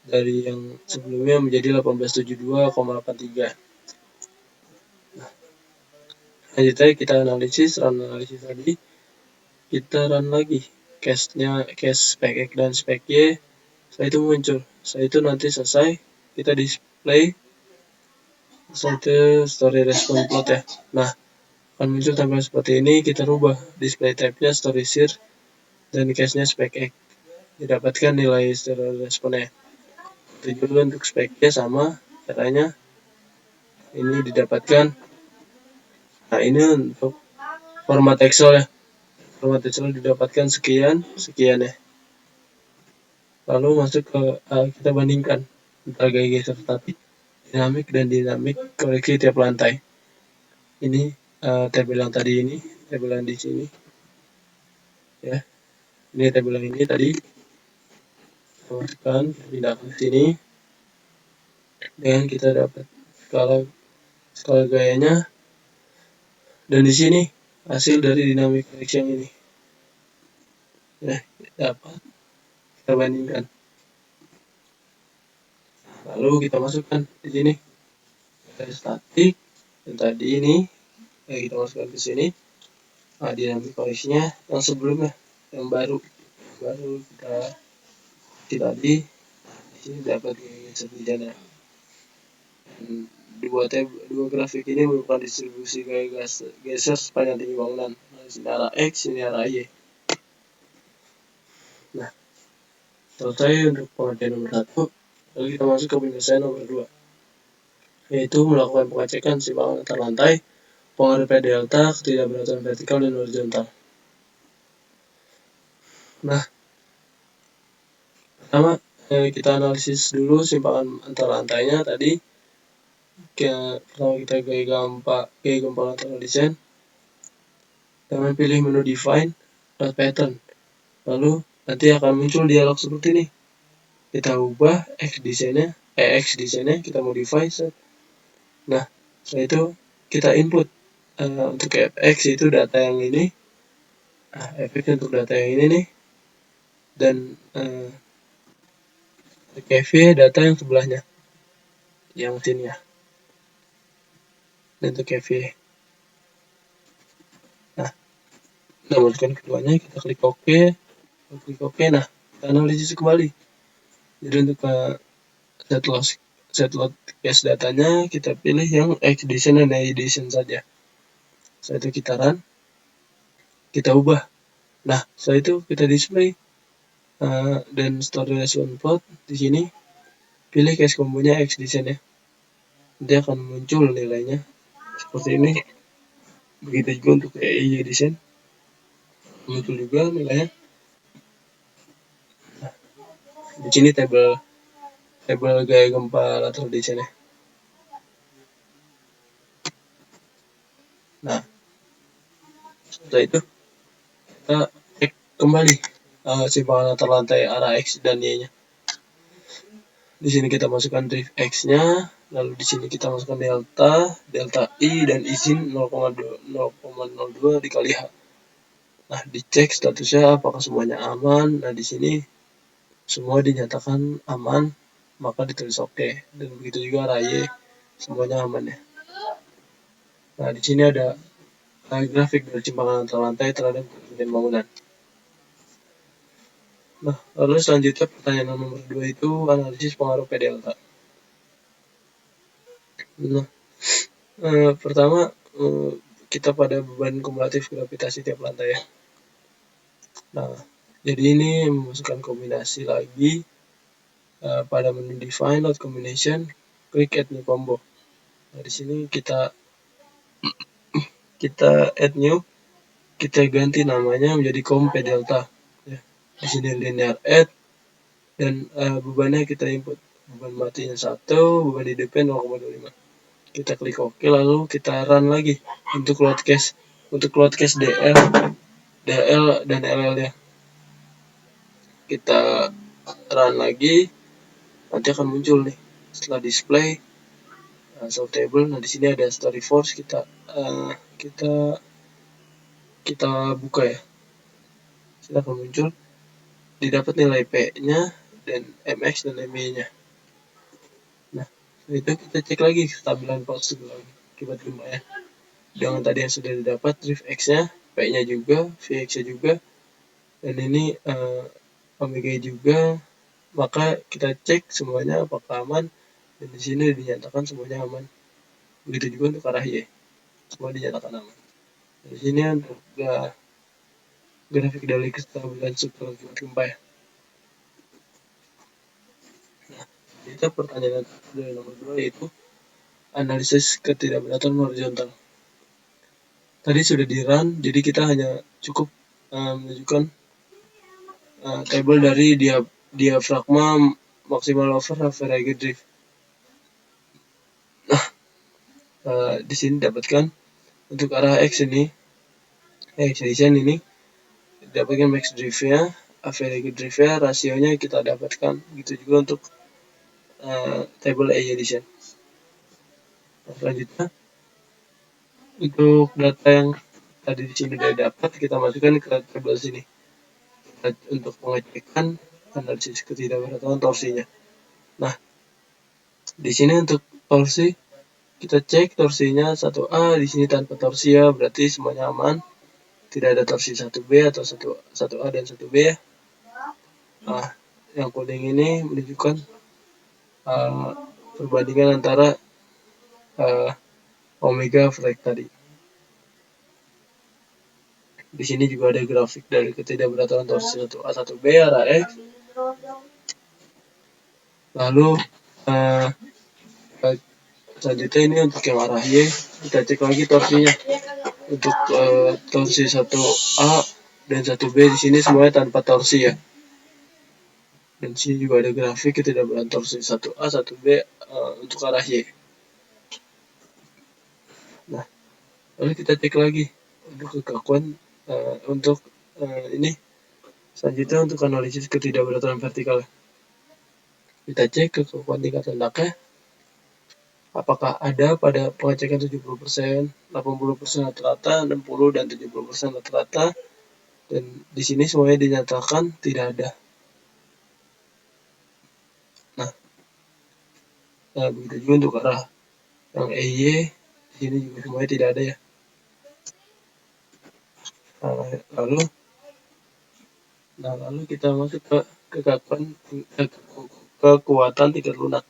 dari yang sebelumnya menjadi 1872,83. Nah, selanjutnya kita run analisis tadi. Kita run lagi case spek X dan spek Y. Setelah itu muncul. Setelah itu nanti selesai, kita display. Setelah itu story response plot ya. Nah, akan muncul tampilan seperti ini. Kita rubah display type-nya story series dan case-nya spek X. Didapatkan nilai story response-nya. Itu juga untuk spek-nya sama caranya. Ini didapatkan Nah, ini untuk format Excel ya. Format Excel didapatkan sekian ya. Lalu masuk ke kita bandingkan antara gaya geser statik, dinamik dan dinamik koreksi tiap lantai. Ini tabel yang tadi ini, tabel yang di sini ya. Ini tabel yang ini tadi kita masukkan, pindah ke sini dan kita dapat skala gayanya, dan di sini hasil dari dinamik koreksi yang ini ya, dapat kita bandingkan. Lalu kita masukkan di sini gaya statik yang tadi ini ya, kita masukkan ke sini. Nah, dinamik koreksinya yang sebelumnya, yang baru kita tadi di sini dapat geser di sana. Dua grafik ini merupakan distribusi gaya geser sepanjang tinggi bangunan. Nah, di sini arah X, ini arah Y. Nah, selesai untuk pengertian nomor 1. Lalu kita masuk ke penyelesaian nomor 2, yaitu melakukan pengecekan keseimbangan antar lantai, pengaruh P delta, ketidakberaturan vertikal dan horizontal. Nah, pertama kita analisis dulu keseimbangan antar lantainya tadi. Pertama kita gaya gempa lateral design dengan pilih menu define pattern. Lalu nanti akan muncul dialog seperti ini. Kita ubah X desainnya kita modify set. Nah, setelah itu kita input untuk fx itu data yang ini, fx untuk data yang ini nih, dan kv data yang sebelahnya, yang sini ya. Dan untuk kv. Nah, kita masukkan keduanya, kita klik OK. Nah, kita analisis kembali. Jadi untuk set load case datanya kita pilih yang X design dan Y design saja. Setelah itu kita run, kita ubah. Nah, setelah itu kita display dan store relation plot di sini. Pilih case kombonya X design ya. Nanti akan muncul nilainya seperti ini. Begitu juga untuk Y design, muncul juga nilainya. Nah, di sini tabel gaya gempa lateral design ya. Nah, setelah itu kita cek kembali keseimbangan antar lantai arah X dan Y-nya. Di sini kita masukkan drift X-nya, lalu di sini kita masukkan delta I dan izin 0,02 dikali H. Nah, dicek statusnya apakah semuanya aman. Nah, di sini semua dinyatakan aman, maka ditulis OK. Dan begitu juga arah Y, semuanya aman ya. Nah, di sini ada grafik dari keseimbangan antar lantai terhadap ketinggian bangunan. Nah, lalu selanjutnya pertanyaan nomor 2 itu analisis pengaruh P delta. Nah, pertama kita pada beban kumulatif gravitasi tiap lantai ya. Nah, jadi ini memasukkan kombinasi lagi pada menu define load combination, klik add new combo. Nah, di sini kita add new, kita ganti namanya menjadi comp P delta ya. Di sini linear add dan bebannya kita input, beban matinya 1, beban hidupnya 0,25. Kita klik OK, lalu kita run lagi untuk load case DL dan LL ya. Kita run lagi, nanti akan muncul nih setelah display soft table. Nah, di sini ada story force, kita buka ya. Sudah akan muncul, didapat nilai P-nya dan MX dan MY-nya. Nah, itu kita cek lagi kestabilan prosedur lagi akibat gempa ya. Dengan tadi yang sudah didapat drift X-nya, P-nya juga, VX-nya juga, dan ini omega juga. Maka kita cek semuanya apakah aman, dan di sini dinyatakan semuanya aman. Begitu juga untuk arah Y, semua dinyatakan aman. Di sini untuk grafik dari kestabilan struktur gempa ya. Nah, itu pertanyaan dari nomor 2 yaitu analisis ketidakberaturan horizontal. tadi sudah di run, jadi kita hanya cukup menunjukkan table dari diafragma maksimal over average drift. Di sini dapatkan untuk arah X ini, extension ini dapatkan max driftnya, average driftnya, rasionya kita dapatkan. Gitu juga untuk table A edition. Selanjutnya untuk data yang tadi di sini sudah dapat, kita masukkan ke table sini untuk pengecekan analisis ketidakberatan torsinya. Nah, di sini untuk torsi kita cek torsinya 1A, di sini tanpa torsi ya, berarti semuanya aman. Tidak ada torsi 1B atau 1A dan 1B ya. Nah, yang kuning ini menunjukkan perbandingan antara omega flag tadi. Di sini juga ada grafik dari ketidakberatan torsi 1A 1B arah X. Lalu selanjutnya ini untuk yang arah Y, kita cek lagi torsinya. Untuk torsi 1A dan 1B di sini semuanya tanpa torsi ya. Dan di sini juga ada grafik ketidakberatan torsi 1A 1B untuk arah Y. Nah, lalu kita cek lagi untuk kekakuan untuk ini. Selanjutnya untuk analisis ketidakberatan vertikal. Kita cek kekakuan tingkat hendaknya. Apakah ada pada pengecekan 70%, 80% rata-rata, 60 dan 70% rata-rata. Dan di sini semuanya dinyatakan tidak ada. Nah, begitu juga untuk arah yang EY, di sini juga semuanya tidak ada ya. Lalu kita masuk ke kekuatan tingkat lunak.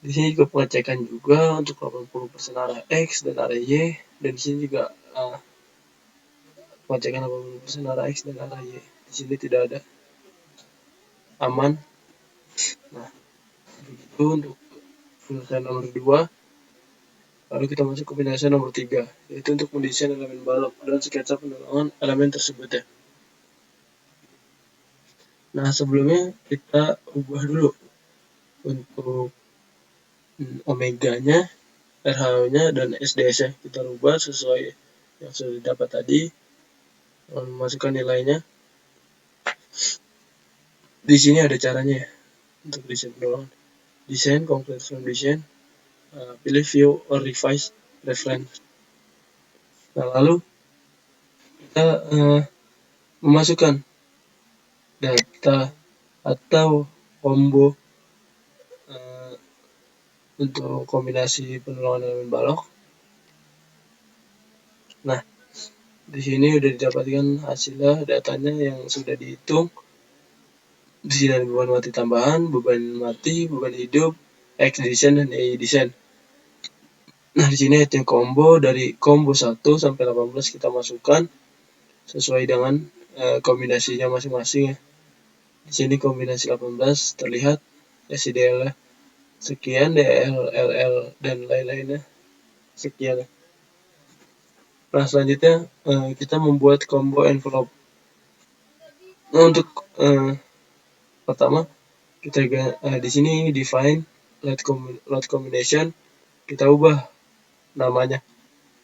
Di sini juga pengecekan juga untuk 80% arah X dan arah Y, dan di sini juga pengecekan 80% arah X dan arah Y. Di sini tidak ada, aman. Nah, begitu untuk penelitian nomor 2. Lalu kita masuk ke penjelasan nomor 3, yaitu untuk mendesain elemen balok dan sketsa penerangan elemen tersebut ya. Nah, sebelumnya kita ubah dulu untuk omeganya, RH-nya, dan SDS-nya. Kita ubah sesuai yang sudah didapat tadi. Lalu masukkan nilainya. Di sini ada caranya ya, untuk desain penerangan. Desain, complete from design, pilih view or revise reference. Nah, lalu kita memasukkan data atau combo untuk kombinasi penerangan elemen balok. Nah, di sini sudah didapatkan hasilnya, datanya yang sudah dihitung. Di sini ada beban mati tambahan, beban mati, beban hidup, X design dan Y design. Nah, di sini yang combo dari combo 1 sampai 18 kita masukkan sesuai dengan kombinasinya masing-masing ya. Di sini kombinasi 18 terlihat SIDL sekian, DL, LL dan lain-lainnya sekian. Nah, selanjutnya kita membuat combo envelope. Nah, untuk pertama kita di sini define load combination, kita ubah namanya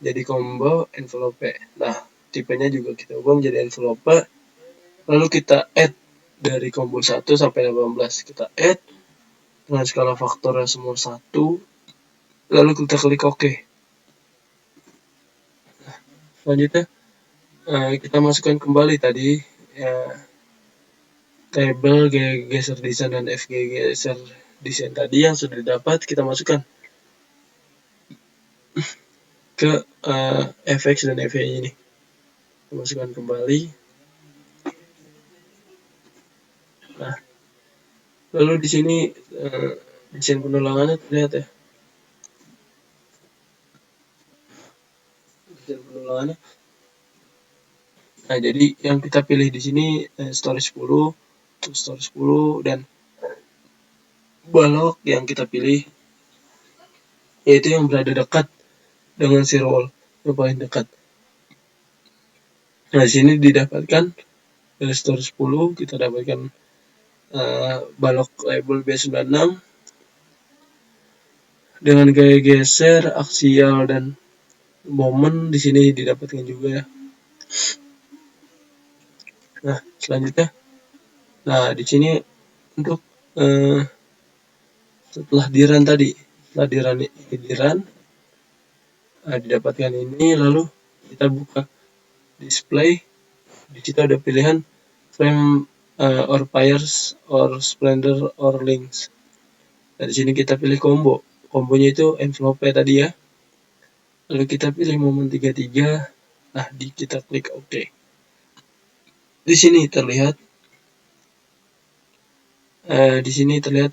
jadi combo envelope. Nah, tipenya juga kita ubah menjadi envelope. Lalu kita add dari combo 1 sampai 18, kita add dengan skala faktornya semua 1. Lalu kita klik OK. Nah, selanjutnya kita masukkan kembali tadi table geser desain dan FG geser desain tadi yang sudah didapat, kita masukkan ke FX dan FY ini. Kita masukkan kembali. Nah, lalu di sini desain penulangannya terlihat ya. Desain penulangannya. Nah, jadi yang kita pilih di sini story 10, story 10, dan balok yang kita pilih yaitu yang berada dekat dengan zero wall. yang paling dekat. Nah, di sini didapatkan dari store 10 kita dapatkan balok label B96 dengan gaya geser, aksial dan momen di sini didapatkan juga ya. Nah, selanjutnya, di sini untuk setelah di-run tadi, didapatkan ini, lalu kita buka display. Di situ ada pilihan frame or fires or splendor or links. Nah, di sini kita pilih combo. Kombonya itu envelope tadi ya. Lalu kita pilih momen 33. Nah, kita klik OK. Di sini terlihat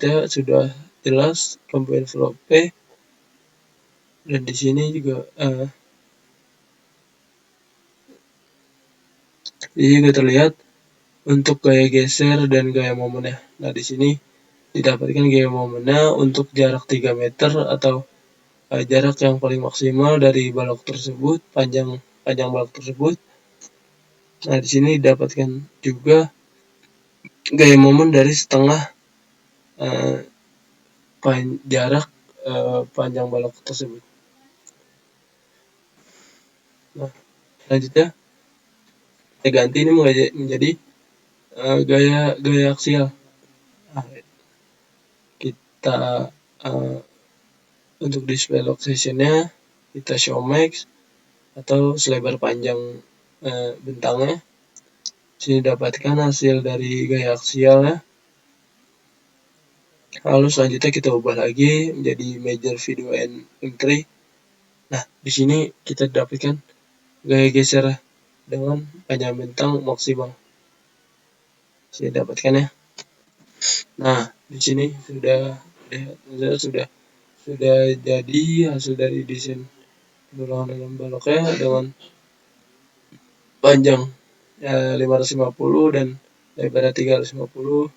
ya sudah jelas combo envelope, dan di sini juga terlihat untuk gaya geser dan gaya momennya. Nah, di sini didapatkan gaya momennya untuk jarak 3 meter atau jarak yang paling maksimal dari balok tersebut, panjang balok tersebut. Nah, di sini didapatkan juga gaya momen dari setengah jarak panjang balok tersebut. Nah, selanjutnya kita ganti ini menjadi gaya aksial. Nah, kita untuk display location-nya kita show max atau selebar panjang bentangnya. Sini dapatkan hasil dari gaya aksial ya. Lalu selanjutnya kita ubah lagi menjadi major video and entry. Nah, di sini kita dapatkan gaya geser dengan panjang bentang maksimal. Saya dapatkan ya. Nah, di sini sudah jadi hasil dari desain penerangan dalam baloknya dengan panjang 550 dan lebarnya 350.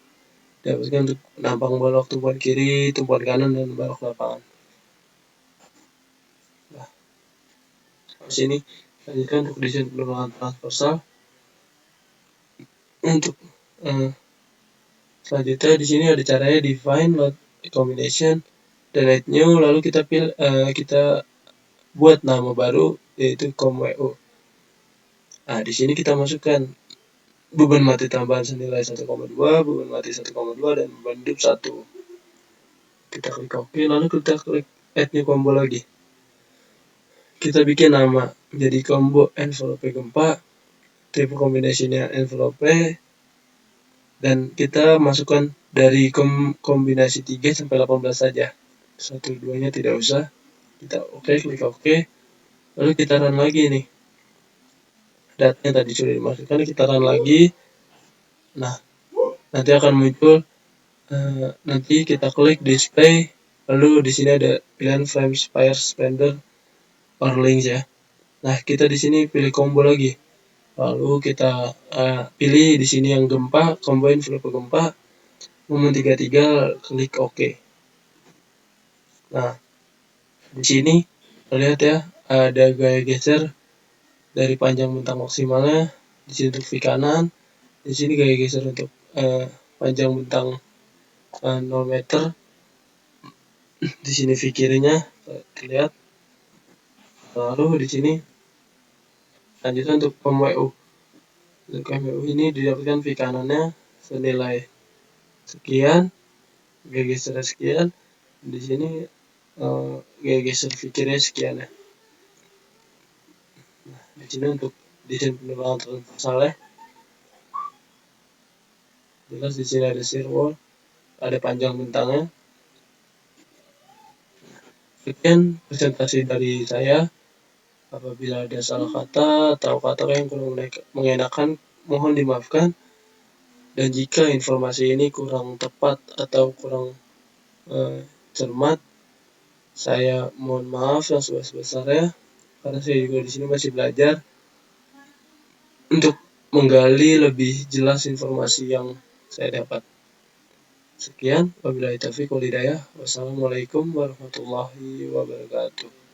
Dapatkan untuk penampang balok tumpuan kiri, tumpuan kanan, dan balok lapangan. Nah, di sini lanjutkan untuk desain penerangan transversal. Untuk selanjutnya di sini ada caranya define, load combination, dan add new. Lalu kita buat nama baru yaitu com.wo. Nah, di sini kita masukkan beban mati tambahan senilai 1,2, beban mati 1,2, dan beban hidup 1. Kita klik OK, lalu kita klik add new combo lagi. Kita bikin nama menjadi combo envelope gempa, triple kombinasinya envelope, dan kita masukkan dari kombinasi 3 sampai 18 saja. 1-2-nya tidak usah. Kita klik OK. Lalu kita run lagi nih. Datanya tadi sudah dimasukkan, kita run lagi. Nah, nanti akan muncul nanti kita klik display, lalu di sini ada pilihan frame, fire, splendor, or links ya. Nah, kita di sini pilih combo lagi. Lalu kita pilih di sini yang gempa, combo envelope gempa, momen 33, klik OK. Nah, di sini terlihat ya ada gaya geser dari panjang bentang maksimalnya. Di sini untuk V kanan, di sini gaya geser untuk panjang bentang 0 meter. Di sini V kirinya terlihat. Lalu di sini lanjutnya untuk com.wo. Untuk com.wo ini didapatkan V kanannya senilai sekian, gaya geser sekian. Di sini gaya geser V kirinya sekian ya. Nah, di sini untuk desain penerangan transversal ya. Jelas di sini ada shear wall, ada panjang bentangnya. Sekian presentasi dari saya. Apabila ada salah kata atau kata yang kurang mengenakan, mohon dimaafkan. Dan jika informasi ini kurang tepat atau kurang cermat, saya mohon maaf yang sebesar-besarnya, karena saya juga di sini masih belajar untuk menggali lebih jelas informasi yang saya dapat. Sekian, wabillahi taufiq wal hidayah. Wassalamualaikum warahmatullahi wabarakatuh.